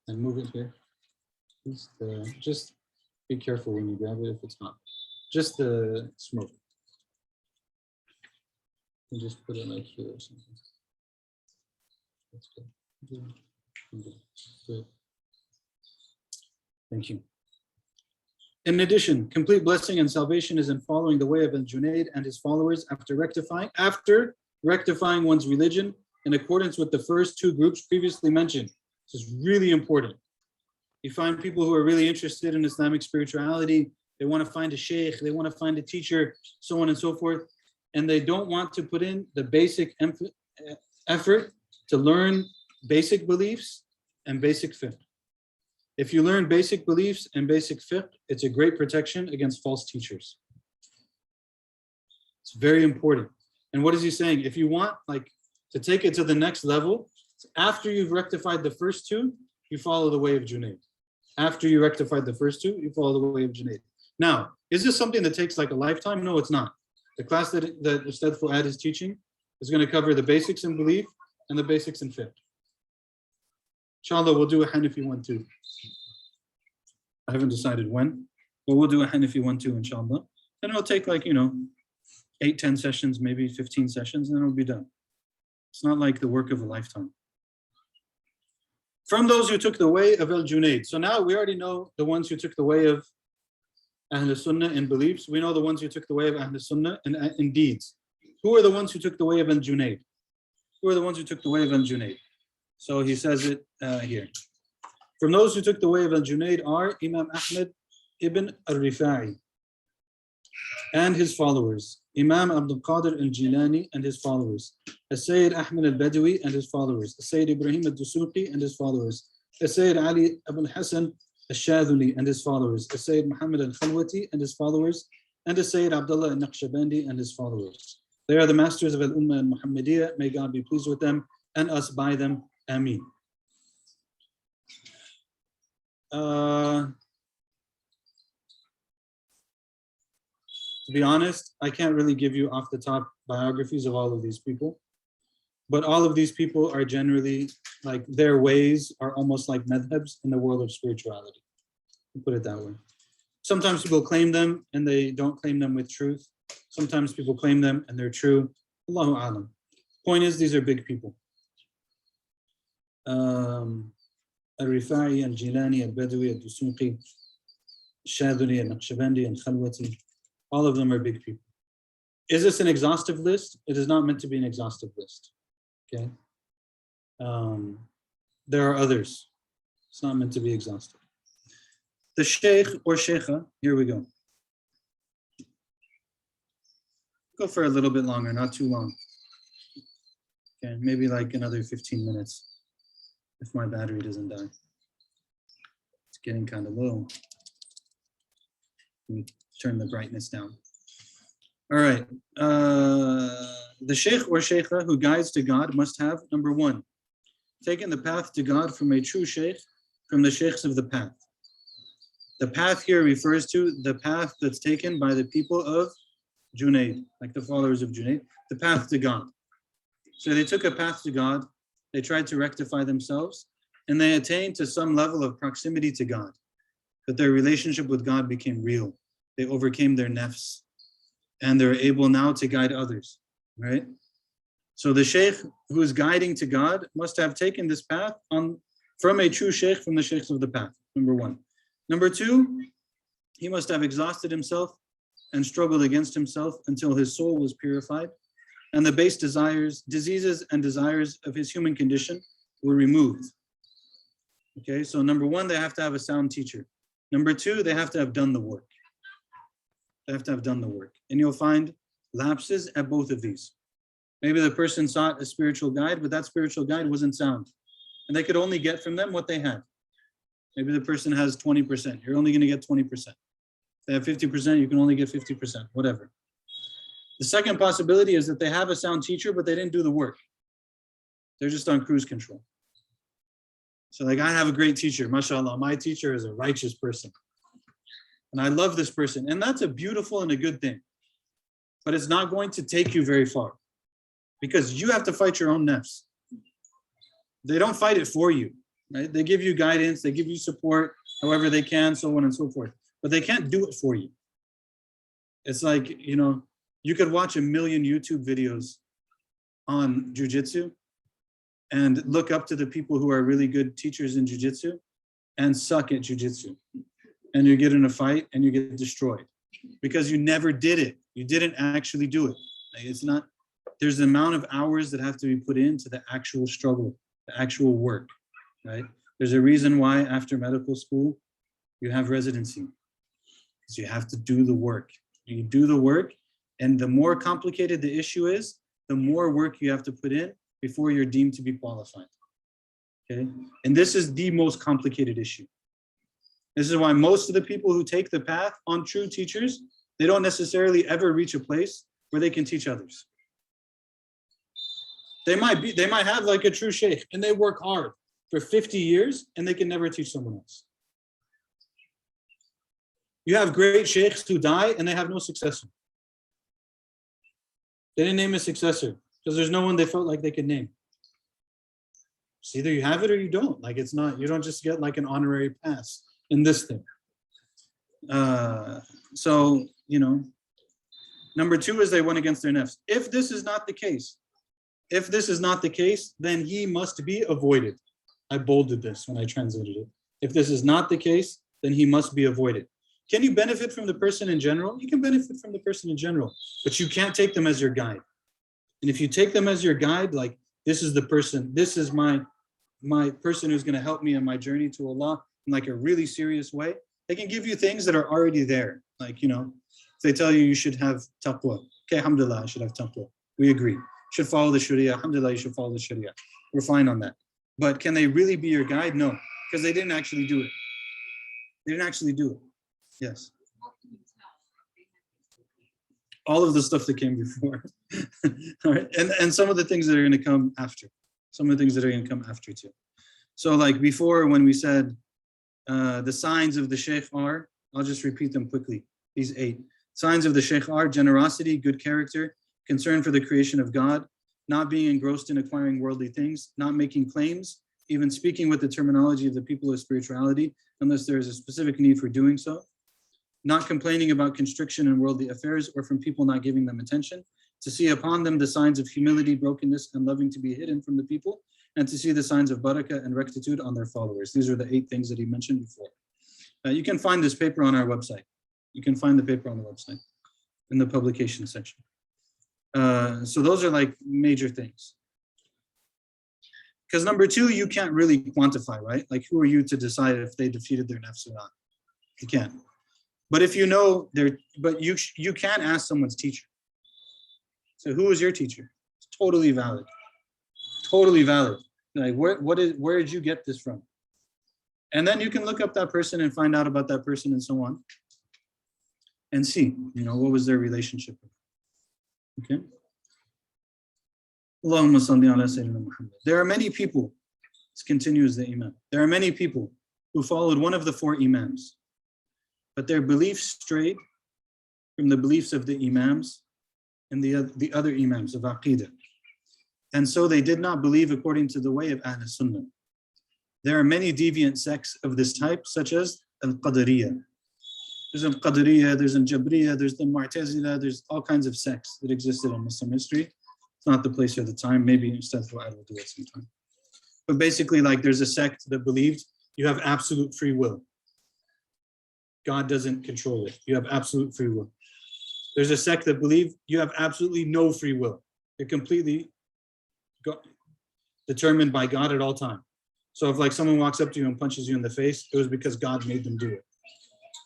S1: and move it here? Just be careful when you grab it if it's hot. Just the smoke. You just put it like here or something. That's good. Good. Thank you. In addition, complete blessing and salvation is in following the way of al-Junayd and his followers after rectifying one's religion in accordance with the first two groups previously mentioned. This is really important. You find people who are really interested in Islamic spirituality, they want to find a sheikh, they want to find a teacher, so on and so forth, and they don't want to put in the basic effort to learn basic beliefs and basic fiqh. If you learn basic beliefs and basic fiqh, it's a great protection against false teachers. It's very important. And what is he saying? If you want to take it to the next level, after you've rectified the first two, you follow the way of Junayd. After you rectified the first two, you follow the way of Junayd. Now, is this something that takes like a lifetime? No, it's not. The class that Ustad Fuad is teaching is going to cover the basics in belief and the basics in fiqh. Inshallah, we'll do a Hanafi one too. I haven't decided when, but we'll do a Hanafi one too, inshallah. And it'll take 8, 10 sessions, maybe 15 sessions, and then it'll be done. It's not like the work of a lifetime. From those who took the way of al-Junayd. So now we already know the ones who took the way of Ahl Sunnah in beliefs. We know the ones who took the way of Ahl Sunnah in deeds. Who are the ones who took the way of al-Junayd? Who are the ones who took the way of al-Junayd? So he says it here. From those who took the way of al-Junayd are Imam Ahmad ibn al-Rifa'i and his followers, Imam Abdul Qadir al-Jilani and his followers, Sayyid Ahmad al-Badawi and his followers, Sayyid Ibrahim al-Dusuqi and his followers, Sayyid Ali ibn Hassan al-Shadhuli and his followers, Sayyid Muhammad al-Khalwati and his followers, and Sayyid Abdullah al-Naqshbandi and his followers. They are the masters of al-Ummah al-Muhammadiyah. May God be pleased with them and us by them. Ameen. To be honest, I can't really give you off the top biographies of all of these people, but all of these people are generally their ways are almost like madhabs in the world of spirituality. Put it that way. Sometimes people claim them and they don't claim them with truth. Sometimes people claim them and they're true. Allahu alam. Point is, these are big people. Al-Rifa'i, al-Jilani, al-Badawi, al-Dusuqi, al-Shadhuli, al-Naqshbandi, al-Khalwati. All of them are big people. Is this an exhaustive list? It is not meant to be an exhaustive list. Okay. There are others. It's not meant to be exhaustive. The Shaykh or Shaykha, here we go. Go for a little bit longer, not too long. Okay, maybe another 15 minutes if my battery doesn't die. It's getting kind of low. Let me turn the brightness down. All right. The Shaykh or Shaykha who guides to God must have, number one, taken the path to God from a true Shaykh, from the Shaykhs of the path. The path here refers to the path that's taken by the people of Junayd, like the followers of Junayd, the path to God. So they took a path to God, they tried to rectify themselves, and they attained to some level of proximity to God. But their relationship with God became real. They overcame their nafs, and they're able now to guide others, right? So the Shaykh who is guiding to God must have taken this path from a true Shaykh, from the Shaykhs of the path, number one. Number two, he must have exhausted himself and struggled against himself until his soul was purified and the base desires, diseases and desires of his human condition were removed. Okay, so number one, they have to have a sound teacher. Number two, they have to have done the work. They have to have done the work. And you'll find lapses at both of these. Maybe the person sought a spiritual guide, but that spiritual guide wasn't sound. And they could only get from them what they had. Maybe the person has 20%. You're only going to get 20%. They have 50%, you can only get 50%, whatever. The second possibility is that they have a sound teacher, but they didn't do the work. They're just on cruise control. So I have a great teacher, mashallah. My teacher is a righteous person. And I love this person. And that's a beautiful and a good thing. But it's not going to take you very far. Because you have to fight your own nafs. They don't fight it for you. Right? They give you guidance, they give you support, however they can, so on and so forth. But they can't do it for you. It's like, you could watch 1 million YouTube videos on jiu-jitsu, and look up to the people who are really good teachers in jiu-jitsu and suck at jiu-jitsu. And you get in a fight and you get destroyed because you never did it. You didn't actually do it. Like, it's not, there's the amount of hours that have to be put into the actual struggle, the actual work, right? There's a reason why after medical school, you have residency. So you have to do the work. You do the work, and the more complicated the issue is, the more work you have to put in before you're deemed to be qualified. Okay? And this is the most complicated issue. This is why most of the people who take the path on true teachers, they don't necessarily ever reach a place where they can teach others. They might have like a true shaykh and they work hard for 50 years and they can never teach someone else. You have great sheikhs who die and they have no successor. They didn't name a successor because there's no one they felt like they could name. So either you have it or you don't. Like, it's not, you don't just get like an honorary pass in this thing. So, you know, number two is they went against their nafs. If this is not the case, then he must be avoided. I bolded this when I translated it. If this is not the case, then he must be avoided. Can you benefit from the person in general? You can benefit from the person in general, but you can't take them as your guide. And if you take them as your guide, like, this is the person, this is my person who's going to help me in my journey to Allah in like a really serious way, they can give you things that are already there. Like, you know, if they tell you you should have taqwa, okay, alhamdulillah, I should have taqwa. We agree. You should follow the sharia, alhamdulillah, you should follow the sharia. We're fine on that. But can they really be your guide? No, because they didn't actually do it. They didn't actually do it. Yes. All of the stuff that came before. All right. And some of the things that are going to come after. Some of the things that are going to come after too. So like before, when we said the signs of the shaykh are, I'll just repeat them quickly. These 8. Signs of the shaykh are generosity, good character, concern for the creation of God, not being engrossed in acquiring worldly things, not making claims, even speaking with the terminology of the people of spirituality, unless there is a specific need for doing so, not complaining about constriction in worldly affairs or from people not giving them attention, to see upon them the signs of humility, brokenness, and loving to be hidden from the people, and to see the signs of barakah and rectitude on their followers. These are the 8 things that he mentioned before. You can find this paper on our website. You can find the paper on the website in the publication section. So those are like major things. Because number 2, you can't really quantify, right? Like, who are you to decide if they defeated their nafs or not? You can't. But if you know, you can ask someone's teacher. So who is your teacher? It's totally valid. Totally valid. Like, where did you get this from? And then you can look up that person and find out about that person and so on. And see, you know, what was their relationship. Okay. Allahumma salli ala Sayyidina Muhammad. There are many people, this continues the Imam, there are many people who followed one of the 4 Imams, but their beliefs strayed from the beliefs of the Imams and the other Imams of Aqidah. And so they did not believe according to the way of Ahl Sunnah. There are many deviant sects of this type, such as al-Qadariyah. There's al-Qadariyah, there's al-Jabriyah, there's the Mu'tazila, there's all kinds of sects that existed in Muslim history. It's not the place or the time, maybe Ustad Fuad will do it sometime. But basically, like, there's a sect that believed you have absolute free will. God doesn't control it. You have absolute free will. There's a sect that believed you have absolutely no free will. You're completely determined by God at all time. So if like someone walks up to you and punches you in the face, it was because God made them do it.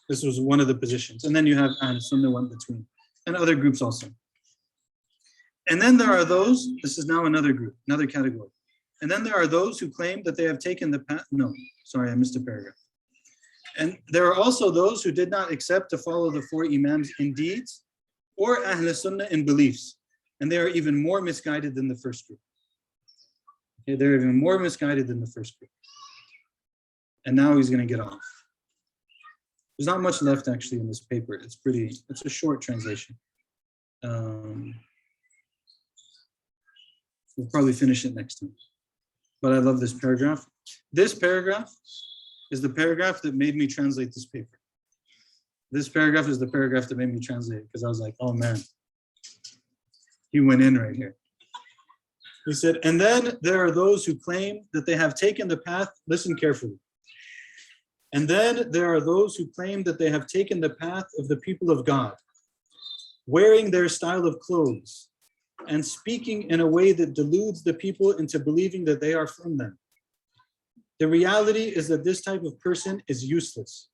S1: This was one of the positions. And then you have Ahl Sunnah went between, and other groups also. And then there are those, this is now another group, another category. And then there are those who claim that they have taken the path, no, sorry, I missed a paragraph. And there are also those who did not accept to follow the 4 Imams in deeds or Ahl Sunnah in beliefs. And they are even more misguided than the first group. Okay, they're even more misguided than the first group. And now he's going to get off. There's not much left actually in this paper. It's a short translation. We'll probably finish it next time. But I love this paragraph. This paragraph is the paragraph that made me translate this paper. This paragraph is the paragraph that made me translate it because I was like, oh man, he went in right here. He said, and then there are those who claim that they have taken the path, listen carefully. And then there are those who claim that they have taken the path of the people of God, wearing their style of clothes and speaking in a way that deludes the people into believing that they are from them. The reality is that this type of person is useless.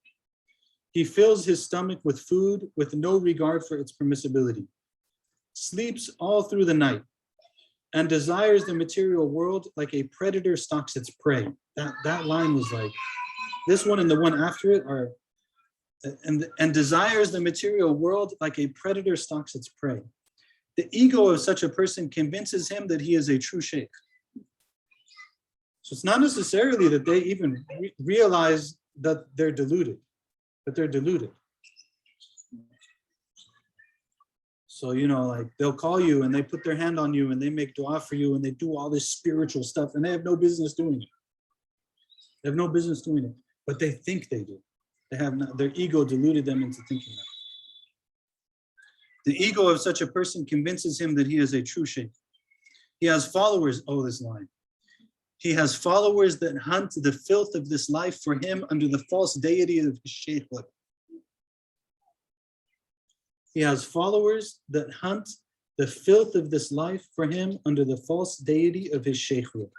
S1: He fills his stomach with food with no regard for its permissibility, sleeps all through the night, and desires the material world like a predator stalks its prey. That line was like, this one and the one after it are, and desires the material world like a predator stalks its prey. The ego of such a person convinces him that he is a true sheikh. So it's not necessarily that they even realize that they're deluded, but they're deluded. So, you know, like they'll call you and they put their hand on you and they make dua for you and they do all this spiritual stuff and they have no business doing it. They have no business doing it, but they think they do. They have not, their ego deluded them into thinking that. The ego of such a person convinces him that he is a true sheikh. He has followers, oh, this line. He has followers that hunt the filth of this life for him under the false deity of his shaykhhood. He has followers that hunt the filth of this life for him under the false deity of his shaykhhood.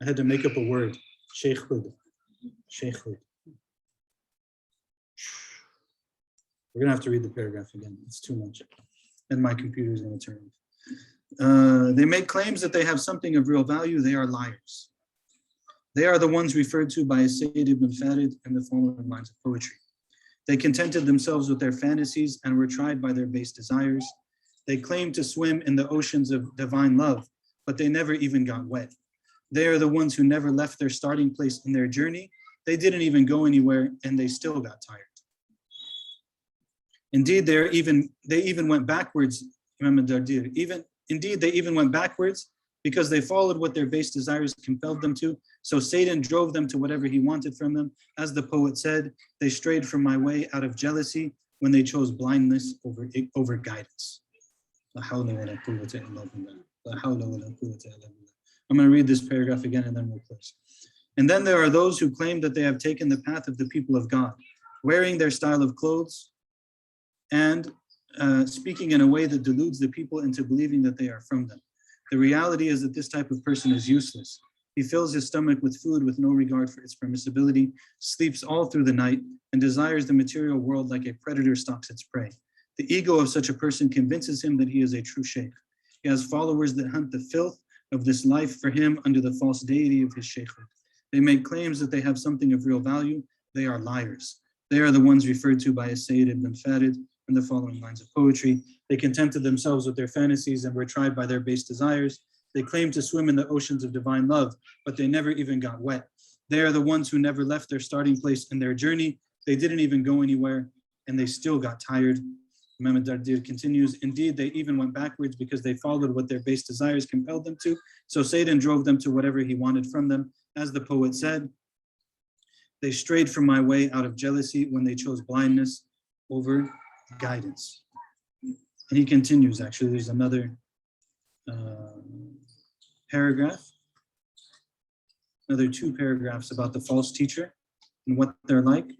S1: I had to make up a word, shaykhhood. Shaykhhood. We're gonna have to read the paragraph again. It's too much. And my computer is gonna turn off. They make claims that they have something of real value. They are liars. They are the ones referred to by Sayyid ibn Farid in the following lines of poetry. They contented themselves with their fantasies and were tried by their base desires. They claimed to swim in the oceans of divine love, but they never even got wet. They are the ones who never left their starting place in their journey. They didn't even go anywhere and they still got tired. Indeed, they even went backwards, Imam al-Dardir. Indeed, they even went backwards because they followed what their base desires compelled them to. So Satan drove them to whatever he wanted from them. As the poet said, they strayed from my way out of jealousy when they chose blindness over guidance. I'm going to read this paragraph again and then we'll close. And then there are those who claim that they have taken the path of the people of God, wearing their style of clothes and speaking in a way that deludes the people into believing that they are from them. The reality is that this type of person is useless. He fills his stomach with food with no regard for its permissibility, sleeps all through the night, and desires the material world like a predator stalks its prey. The ego of such a person convinces him that he is a true sheikh. He has followers that hunt the filth of this life for him under the false deity of his shaykhhood. They make claims that they have something of real value. They are liars. They are the ones referred to by Sayyid ibn Farid in the following lines of poetry. They contented themselves with their fantasies and were tried by their base desires. They claimed to swim in the oceans of divine love, but they never even got wet. They are the ones who never left their starting place in their journey. They didn't even go anywhere, and they still got tired. Imam al-Dardir continues, indeed, they even went backwards because they followed what their base desires compelled them to. So Satan drove them to whatever he wanted from them. As the poet said, they strayed from my way out of jealousy when they chose blindness over guidance. And he continues, actually, there's another paragraph, another 2 paragraphs about the false teacher and what they're like.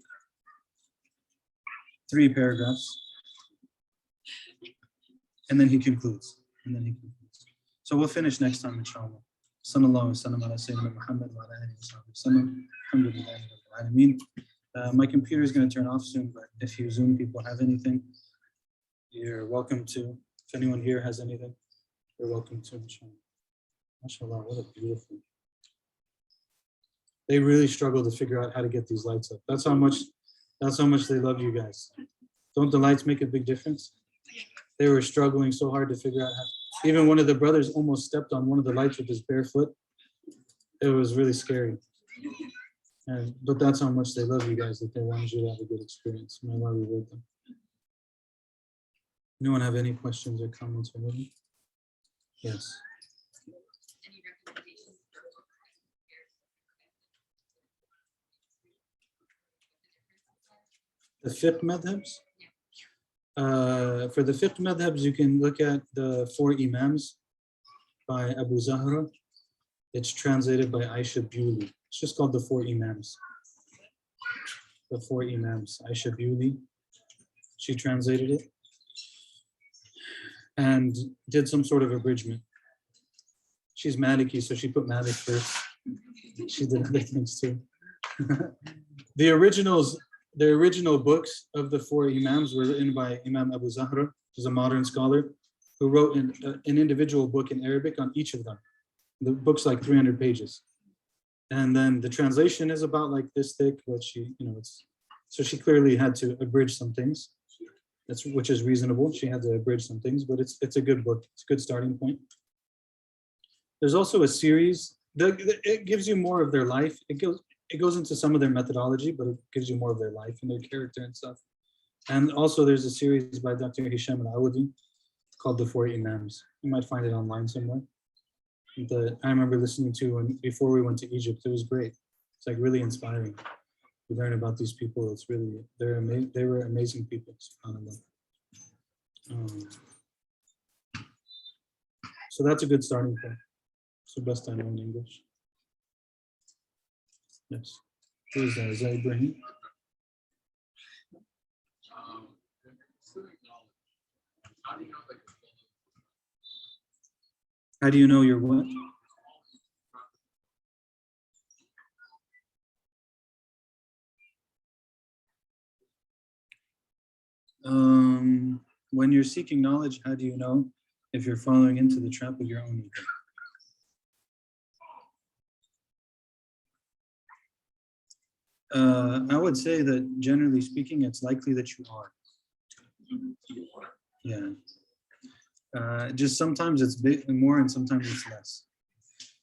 S1: 3 paragraphs. And then he concludes. So we'll finish next time, inshallah. Sallallahu alaihi wasallam ala Sayyidina Muhammad wa ala alihi wa sallam. Alhamdulillahi rabbil alameen. My computer is going to turn off soon, but if you Zoom people have anything, you're welcome to. If anyone here has anything, you're welcome to, inshallah. MashaAllah, what a beautiful. They really struggle to figure out how to get these lights up. That's how much they love you guys. Don't the lights make a big difference? They were struggling so hard to figure out how. Even one of the brothers almost stepped on one of the lights with his bare foot. It was really scary. But that's how much they love you guys, that they want you to have a good experience. May Allah reward them. Anyone have any questions or comments or anything? Yes.
S2: Any recommendations for
S1: The fiqh madhabs? For the fiqh madhabs, you can look at the Four Imams. by Abu Zahra. It's translated by Aisha Bewley. It's just called the Four Imams. The Four Imams. Aisha Bewley. She translated it and did some sort of abridgment. She's Maliki, so she put Malik first. She did other things too. The original books of the Four Imams were written by Imam Abu Zahra, who's a modern scholar, who wrote an individual book in Arabic on each of them. The book's like 300 pages. And then the translation is about like this thick, but so she clearly had to abridge some things. Which is reasonable. She had to abridge some things, but it's a good book. It's a good starting point. There's also a series that it gives you more of their life. It goes into some of their methodology, but it gives you more of their life and their character and stuff. And also there's a series by Dr. Hisham al-Awadi called The Four Imams. You might find it online somewhere. I remember listening to before we went to Egypt. It was great. It's like really inspiring. We learn about these people. It's really, they were amazing people. SubhanAllah. So that's a good starting point. It's the best I know in English. Yes. Who is that? Is that Ibrahim? How do you know you're what? When you're seeking knowledge, how do you know if you're falling into the trap of your own ego? I would say that generally speaking, it's likely that you are. Yeah. Just sometimes it's more and sometimes it's less.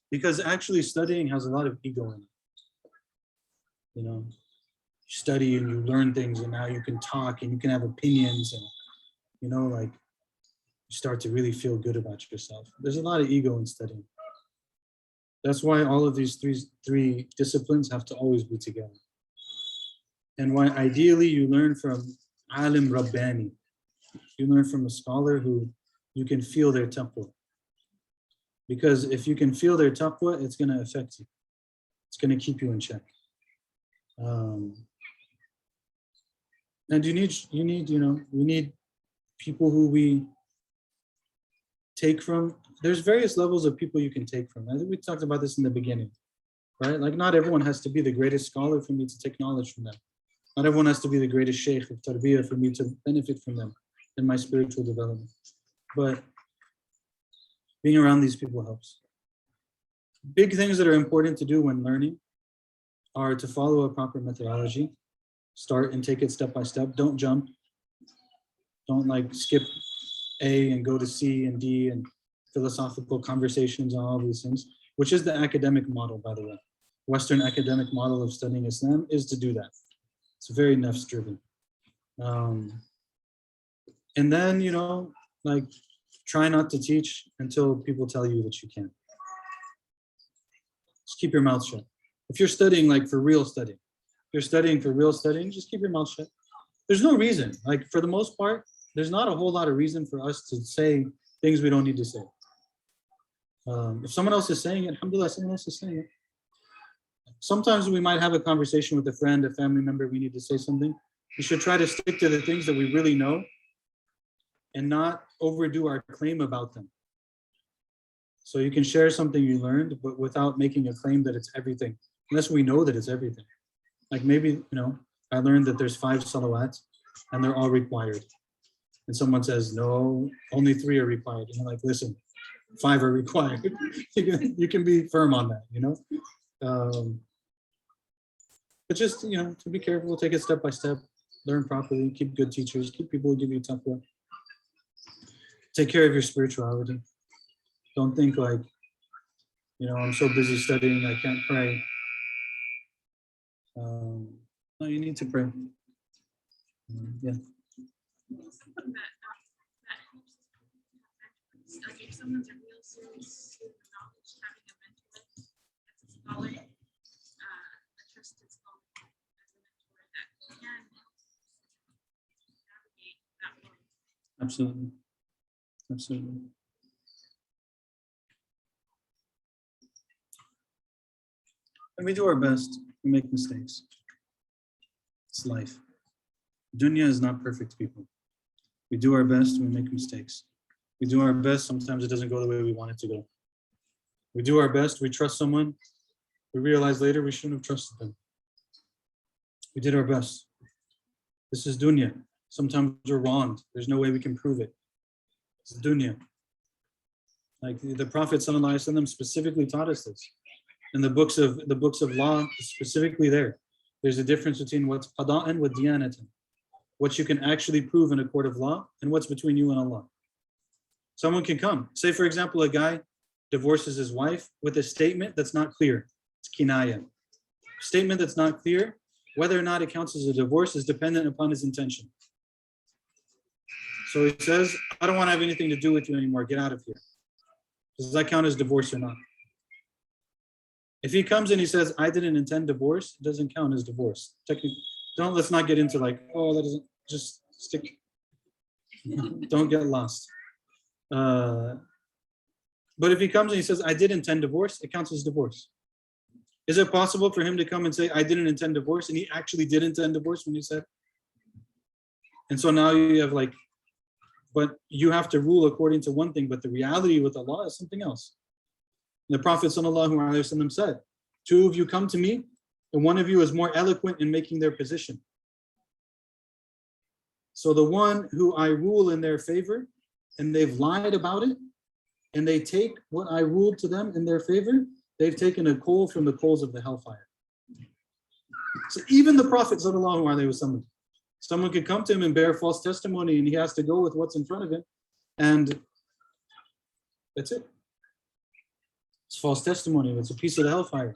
S1: Because actually studying has a lot of ego in it. You know, you study and you learn things and now you can talk and you can have opinions and, you know, like you start to really feel good about yourself. There's a lot of ego in studying. That's why all of these three disciplines have to always be together. And why ideally you learn from alim rabbani. You learn from a scholar who you can feel their taqwa. Because if you can feel their taqwa, it's going to affect you. It's going to keep you in check. And we need people who we take from. There's various levels of people you can take from. I think we talked about this in the beginning, right? Like not everyone has to be the greatest scholar for me to take knowledge from them. Not everyone has to be the greatest sheikh of tarbiyah for me to benefit from them in my spiritual development. But being around these people helps. Big things that are important to do when learning are to follow a proper methodology. Start and take it step by step. Don't jump. Don't like skip A and go to C and D and philosophical conversations and all these things, which is the academic model, by the way. Western academic model of studying Islam is to do that. It's very nafs driven. And then, like try not to teach until people tell you that you can. Just keep your mouth shut. If you're studying like for real studying, just keep your mouth shut. There's no reason, like for the most part, there's not a whole lot of reason for us to say things we don't need to say. If someone else is saying it, alhamdulillah, someone else is saying it. Sometimes we might have a conversation with a friend, a family member, we need to say something. We should try to stick to the things that we really know and not overdo our claim about them. So you can share something you learned, but without making a claim that it's everything, unless we know that it's everything. Like maybe, I learned that there's 5 salawats and they're all required. And someone says, no, only 3 are required. And I'm like, listen, 5 are required. You can be firm on that, But just, to be careful, take it step by step, learn properly, keep good teachers, keep people who give you taqwa. Take care of your spirituality. Don't think like, I'm so busy studying, I can't pray. No, you need to pray. Yeah.
S2: Something that helps like if someone's a real serious student of knowledge, having a mentor that's a scholar, a trusted scholar as a mentor that can help navigate that world.
S1: Absolutely. And we do our best, we make mistakes. It's life. Dunya is not perfect, people. We do our best, we make mistakes. We do our best, sometimes it doesn't go the way we want it to go. We do our best, we trust someone, we realize later we shouldn't have trusted them. We did our best. This is dunya. Sometimes we're wronged. There's no way we can prove it. It's dunya. Like the Prophet ﷺ specifically taught us this. In the books of law, specifically there's a difference between what's qada'an and what diyanatan. What you can actually prove in a court of law and what's between you and Allah. Someone can come. Say, for example, a guy divorces his wife with a statement that's not clear. It's kinaya. Statement that's not clear, whether or not it counts as a divorce is dependent upon his intention. So he says, I don't want to have anything to do with you anymore. Get out of here. Does that count as divorce or not? If he comes and he says, I didn't intend divorce, it doesn't count as divorce. Let's not get into like, oh, that doesn't, just stick. Don't get lost. But if he comes and he says, I did intend divorce, it counts as divorce. Is it possible for him to come and say, I didn't intend divorce, and he actually did intend divorce when he said? And so now you have like, but you have to rule according to one thing, but the reality with Allah is something else. The Prophet ﷺ said, two of you come to me, and one of you is more eloquent in making their position. So the one who I rule in their favor, and they've lied about it, and they take what I ruled to them in their favor, they've taken a coal from the coals of the hellfire. So even the Prophet ﷺ, someone could come to him and bear false testimony, and he has to go with what's in front of him, and that's it. It's false testimony. It's a piece of the hellfire.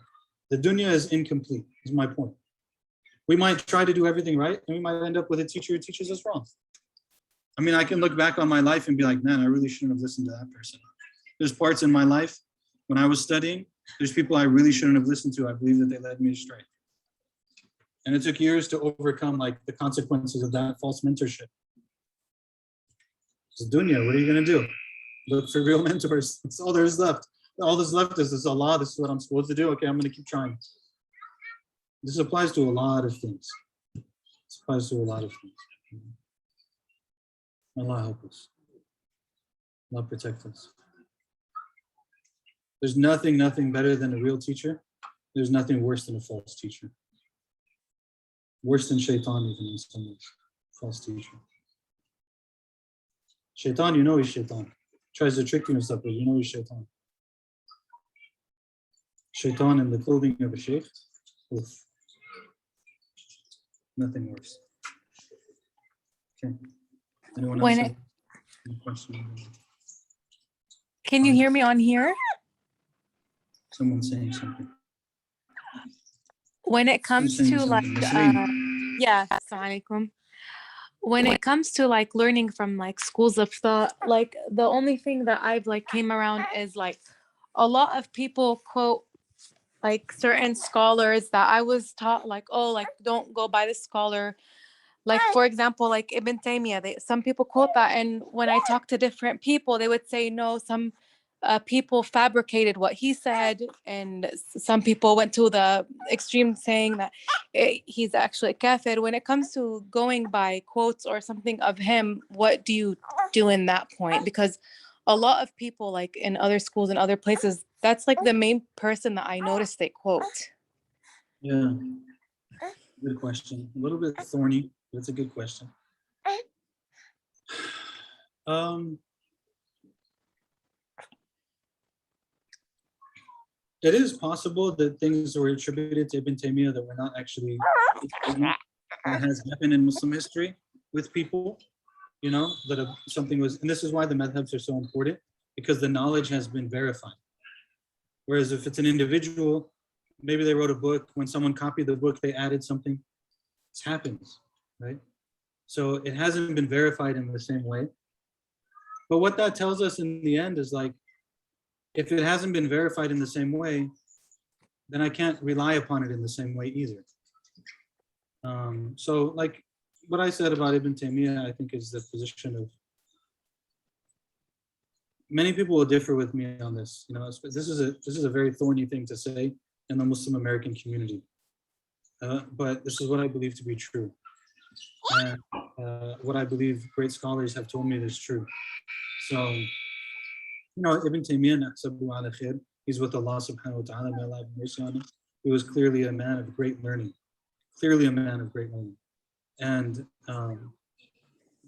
S1: The dunya is incomplete, is my point. We might try to do everything right, and we might end up with a teacher who teaches us wrong. I mean, I can look back on my life and be like, man, I really shouldn't have listened to that person. There's parts in my life when I was studying, there's people I really shouldn't have listened to. I believe that they led me astray. And it took years to overcome like the consequences of that false mentorship. It's dunya, what are you going to do? Look for real mentors. That's all there is left. All that's left is this Allah, this is what I'm supposed to do. Okay, I'm going to keep trying. This applies to a lot of things. This applies to a lot of things. Allah help us. Allah protect us. There's nothing better than a real teacher. There's nothing worse than a false teacher. Worse than shaitan even in some ways. False teacher. Shaitan, you know he's shaitan. Tries to trick you and stuff, but you know he's shaitan. Shaitan in the clothing of a sheikh. Oof. Nothing worse. Okay. Anyone else have any questions?
S3: Can you hear me on here?
S1: Someone saying something.
S3: When it comes to like, yeah, assalamu alaikum. When it comes to like learning from like schools of thought, like the only thing that I've like came around is like a lot of people quote like certain scholars that I was taught like, oh, like don't go by this scholar. Like, for example, like Ibn Taymiyyah, some people quote that. And when I talk to different people, they would say, no, some people fabricated what he said. And some people went to the extreme saying that he's actually kafir. When it comes to going by quotes or something of him, what do you do in that point? Because a lot of people like in other schools and other places, that's like the main person that I noticed they quote.
S1: Yeah, good question. A little bit thorny. That's a good question. It is possible that things were attributed to Ibn Taymiyyah that were not actually, that has happened in Muslim history with people, you know, that something was, and this is why the madhabs are so important, because the knowledge has been verified. Whereas if it's an individual, maybe they wrote a book, when someone copied the book, they added something. This happens. Right? So it hasn't been verified in the same way. But what that tells us in the end is like, if it hasn't been verified in the same way, then I can't rely upon it in the same way either. So like what I said about Ibn Taymiyyah, I think is the position of, many people will differ with me on this. You know, this is a very thorny thing to say, in the Muslim American community. But this is what I believe to be true. And what I believe great scholars have told me is true. So, Ibn Taymiyyah, nahsabu ala khair, he's with Allah subhanahu wa ta'ala, may Allah have mercy on him. He was clearly a man of great learning. And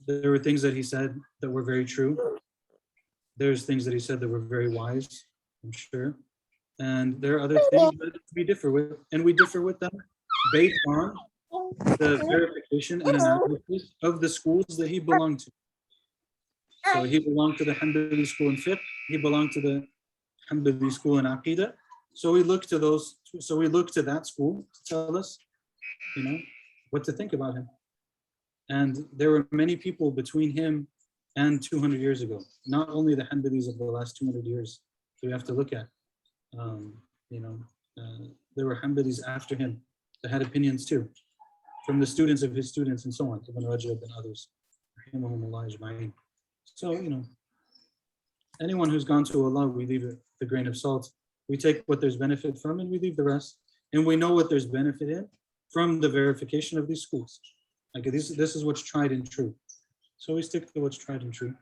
S1: there were things that he said that were very true. There's things that he said that were very wise, I'm sure. And there are other things that we differ with, and we differ with them based on the verification and analysis of the schools that he belonged to. So he belonged to the Hanbali school in fiqh, he belonged to the Hanbali school in Aqidah. So we look to that school to tell us, what to think about him. And there were many people between him and 200 years ago, not only the Hanbalis of the last 200 years that we have to look at. There were Hanbalis after him that had opinions too, from the students of his students and so on, Ibn Rajab and others. So, anyone who's gone to Allah, we leave it with a grain of salt. We take what there's benefit from and we leave the rest. And we know what there's benefit in from the verification of these schools. Like this is what's tried and true. So we stick to what's tried and true.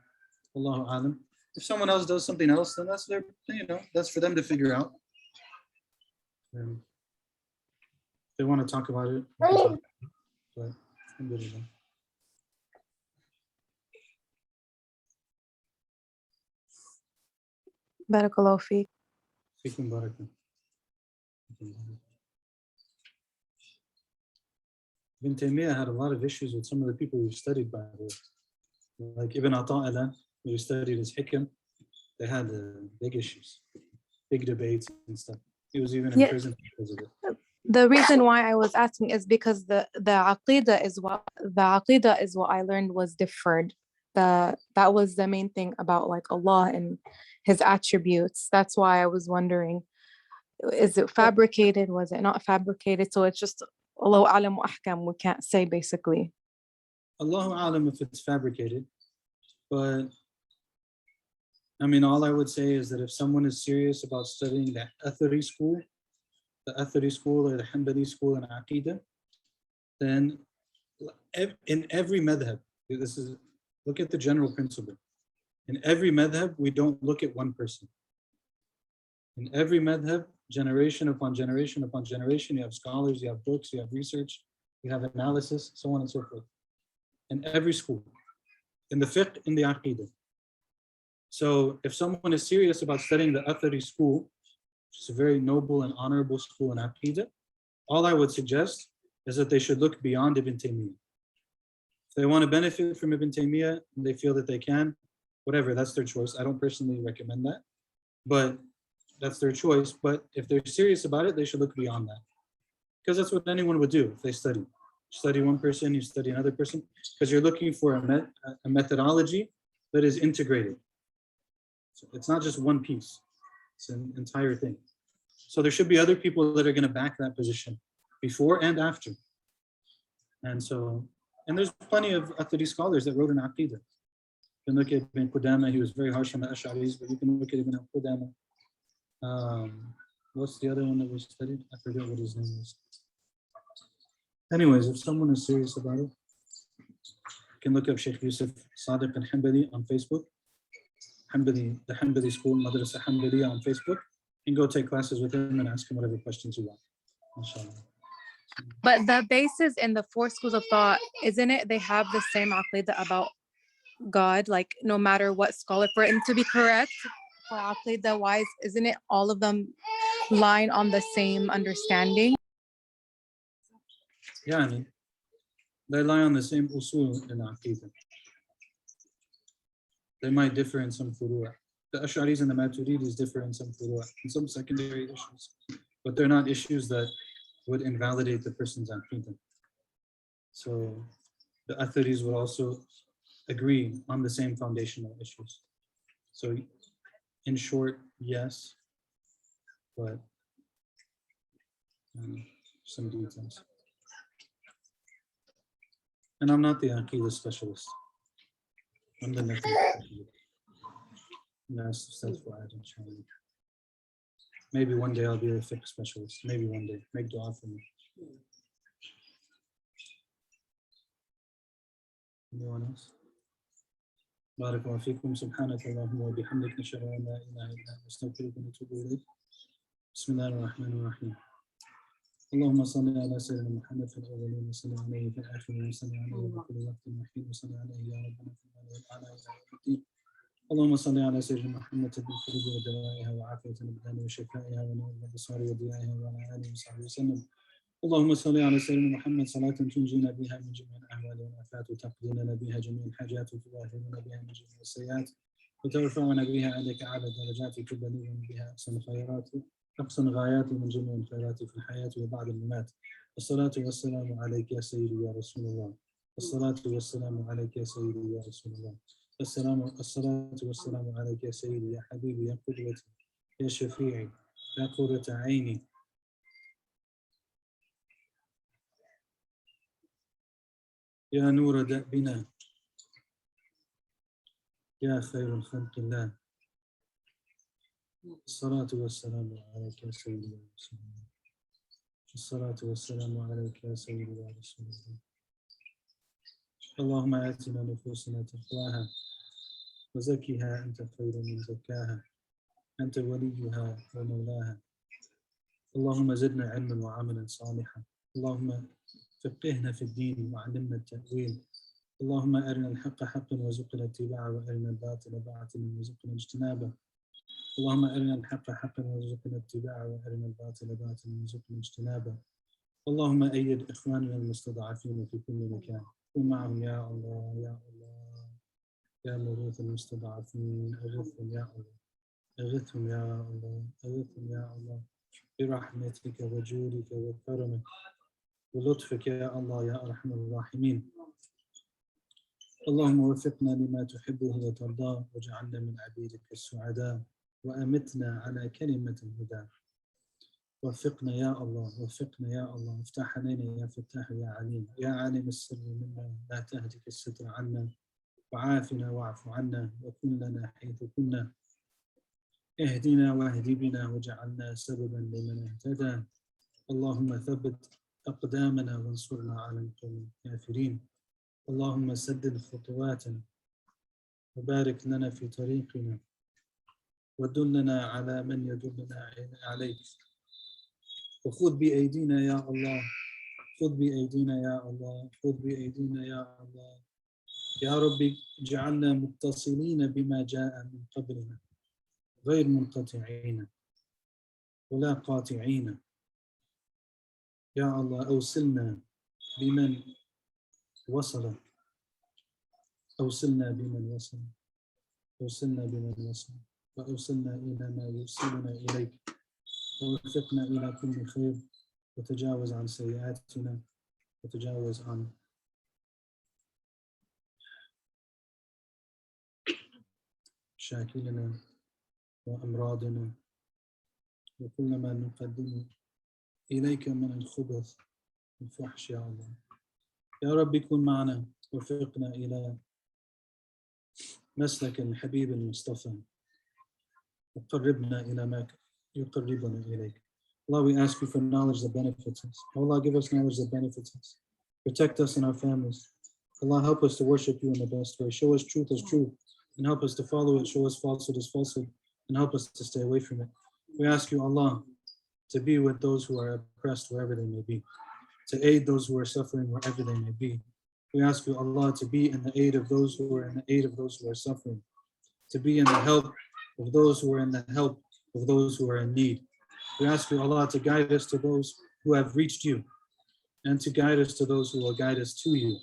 S1: Allahu alam. If someone else does something else, then that's their, that's for them to figure out. And if they want to talk about it, we can talk. But alhamdulillah.
S3: Barakallahu feek.
S1: Fikum barakah. Ibn Taymiyyah had a lot of issues with some of the people we've studied by the way. Like Ibn Ata'illah, we studied his hikam, they had big issues, big debates and stuff. He was even in prison because of it.
S3: The reason why I was asking is because the aqidah is what I learned was differed. That was the main thing about like Allah and his attributes. That's why I was wondering, is it fabricated? Was it not fabricated? So it's just Allahu a'lam wa ahkam, we can't say basically.
S1: Allahu a'lam if it's fabricated, but all I would say is that if someone is serious about studying the Athari school or the Hanbali school in Aqidah, then in every madhab, look at the general principle. In every madhab, we don't look at one person. In every madhab, generation upon generation upon generation, you have scholars, you have books, you have research, you have analysis, so on and so forth. In every school, in the fiqh, in the aqidah. So if someone is serious about studying the Athari school, which is a very noble and honorable school in aqidah, all I would suggest is that they should look beyond Ibn Taymiyyah. If they want to benefit from Ibn Taymiyyah and they feel that they can, whatever, that's their choice. I don't personally recommend that, but that's their choice. But if they're serious about it, they should look beyond that. Because that's what anyone would do if they study. You study one person, you study another person, because you're looking for a methodology that is integrated. So it's not just one piece, it's an entire thing. So there should be other people that are going to back that position before and after. And there's plenty of Athari scholars that wrote in Aqidah. You can look at Ibn Qudama, he was very harsh on the Ash'aris, but you can look at Ibn Qudama. What's the other one that we studied? I forget what his name was. Anyways, if someone is serious about it, you can look up Shaykh Yusuf Sadiq al-Hanbali on Facebook. The Hanbali school, Madrasa Hanbaliya on Facebook. You can go take classes with him and ask him whatever questions you want. Inshallah.
S3: But the basis in the four schools of thought, isn't it? They have the same aqidah about God, like no matter what scholar, for him to be correct, for aqidah wise, isn't it all of them line on the same understanding?
S1: Yeah, they lie on the same usul in aqidah. They might differ in some furu'a. The Ash'aris and the Maturidis differ in some furu'a, in some secondary issues, but they're not issues that would invalidate the person's aqidah. So the Atharis would also agree on the same foundational issues. So in short, yes, but some details. And I'm not the aqidah specialist. I'm the method specialist. Yes, that's why I don't show you. Maybe one day I'll be a fiqh specialist. Maybe one day. Make dua for me. Anyone else? بارك الله فيكم سبحانك اللهم وبحمدك نشهد أن لا إله إلا أنت نستغفرك ونتوب إليك. بسم الله الرحمن الرحيم. اللهم صل على سيدنا محمد في الأولين وصل عليه في الآخرين وصل عليه في كل وقت وحين وصل عليه يا ربنا في المال والأعلى إلى يوم الدين. اللهم صل على سيدنا محمد بالقلوب ودوائها وعافية الأبدان وشفائها ونور الأبصار وضيائها وعلى آله وصحبه وسلم. اللهم صل على سيدنا محمد صلاة تنجينا بها من جميع الأهوال والآفات وتقضي لنا بها جميع الحاجات وتطهرنا بها من جميع السيئات وترفعنا بها عندك أعلى الدرجات وتبلغنا بها أحسن الخيرات أحسن غايات من جميع الخيرات في الحياة وبعد الممات. الصلاة والسلام عليك يا سيدي يا رسول الله. الصلاة والسلام عليك يا سيدي يا رسول الله. الصلاة والسلام عليك يا سيدي يا حبيبي يا قدوتي يا شفيعي يا قرة عيني يا نور دأبنا يا خير الخلق الله. الصلاة والسلام عليك يا سيدي يا رسول الله. الصلاة والسلام عليك يا سيدي يا رسول الله. اللهم آتنا نفوسنا تقواها وزكها أنت خير من زكاها أنت وليها ومولاها. اللهم زدنا علما وعملا صالحا. اللهم فقهنا في الدين وعلمنا التأويل. اللهم أرنا الحق حقا وارزقنا اتباعه وأرنا الباطل باطلا وارزقنا اجتنابه. اللهم أرنا الحق حقا وارزقنا اتباعه وأرنا الباطل باطلا وارزقنا اجتنابه. اللهم أيد إخواننا المستضعفين في كل مكان. كن معهم يا الله يا الله يا مغيث المستضعفين. أغثهم يا الله أغثهم يا الله أغثهم يا الله برحمتك وجودك وكرمك ولطفك يا الله يا أرحم الراحمين. اللهم وفقنا لما تحبه وترضاه واجعلنا من عبيدك السعداء وأمتنا على كلمة الهدى. وفقنا يا الله وفقنا يا الله. افتح علينا يا فتاح يا عليم يا عالم السر منا لا تهتك الستر عنا وعافنا واعف عنا وكن لنا حيث كنا. اهدنا واهد بنا واجعلنا سببا لمن اهتدى. اللهم ثبت أقدامنا وانصرنا على القوم الكافرين. اللهم سدد خطواتنا وبارك لنا في طريقنا ودلنا على من يدلنا عليك. وخذ بأيدينا يا الله خذ بأيدينا يا الله خذ بأيدينا يا الله. يا رب اجعلنا متصلين بما جاء من قبلنا غير منقطعين ولا قاطعين. يا الله أوصلنا بمن وصل أوصلنا بمن وصل أوصلنا بمن وصل وأوصلنا إلى ما يوصلنا إليك. ووفقنا إلى كل خير وتجاوز عن سيئاتنا وتجاوز عن مشاكلنا وأمراضنا وكل ما نقدمه إليك من الخبث والفحش يا الله. يا رب كن معنا وفقنا إلى مسلك الحبيب المصطفى وقربنا إلى ما يقربنا إليك. Allah, we ask you for knowledge that benefits us. Allah, give us knowledge that benefits us. Protect us and our families. Allah, help us to worship you in the best way. Show us truth as truth and help us to follow it. Show us falsehood as falsehood and help us to stay away from it. We ask you, Allah, to be with those who are oppressed wherever they may be, to aid those who are suffering wherever they may be. We ask you, Allah, to be in the aid of those who are in the aid of those who are suffering, to be in the help of those who are in the help of those who are in need. We ask you, Allah, to guide us to those who have reached you and to guide us to those who will guide us to you.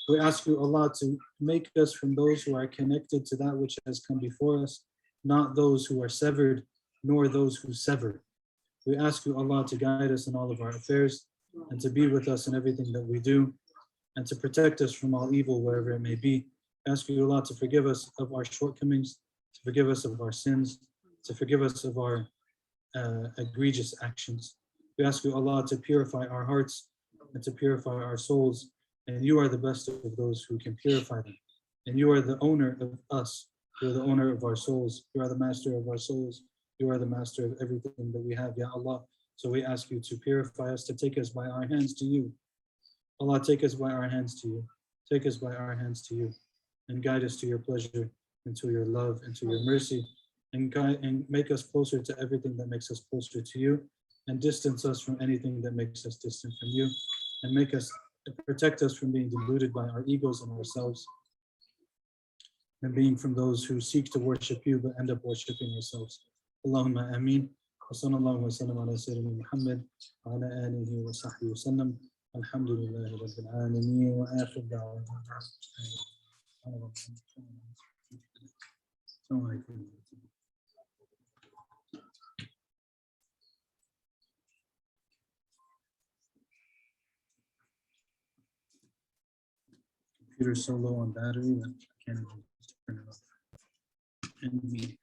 S1: We ask you, Allah, to make us from those who are connected to that which has come before us, not those who are severed, nor those who sever. We ask you, Allah, to guide us in all of our affairs and to be with us in everything that we do and to protect us from all evil wherever it may be. We ask you, Allah, to forgive us of our shortcomings, to forgive us of our sins, to forgive us of our egregious actions. We ask you, Allah, to purify our hearts and to purify our souls. And you are the best of those who can purify them. And you are the owner of us. You are the owner of our souls. You are the master of our souls. You are the master of everything that we have, Ya Allah. So we ask you to purify us, to take us by our hands to you. Allah, take us by our hands to you. Take us by our hands to you. And guide us to your pleasure, and to your love, and to your mercy. And guide and make us closer to everything that makes us closer to you. And distance us from anything that makes us distant from you. And make us, protect us from being deluded by our egos and ourselves. And being from those who seek to worship you but end up worshiping ourselves. Allahumma ameen. Wa sallallahu wa sallam ala sayyidina Muhammad wa ala alihi wa sahbihi wa sallam. Alhamdulillahi rabbil alameen wa akhir da'wana. Computer's so low on battery that I can't even turn it off. And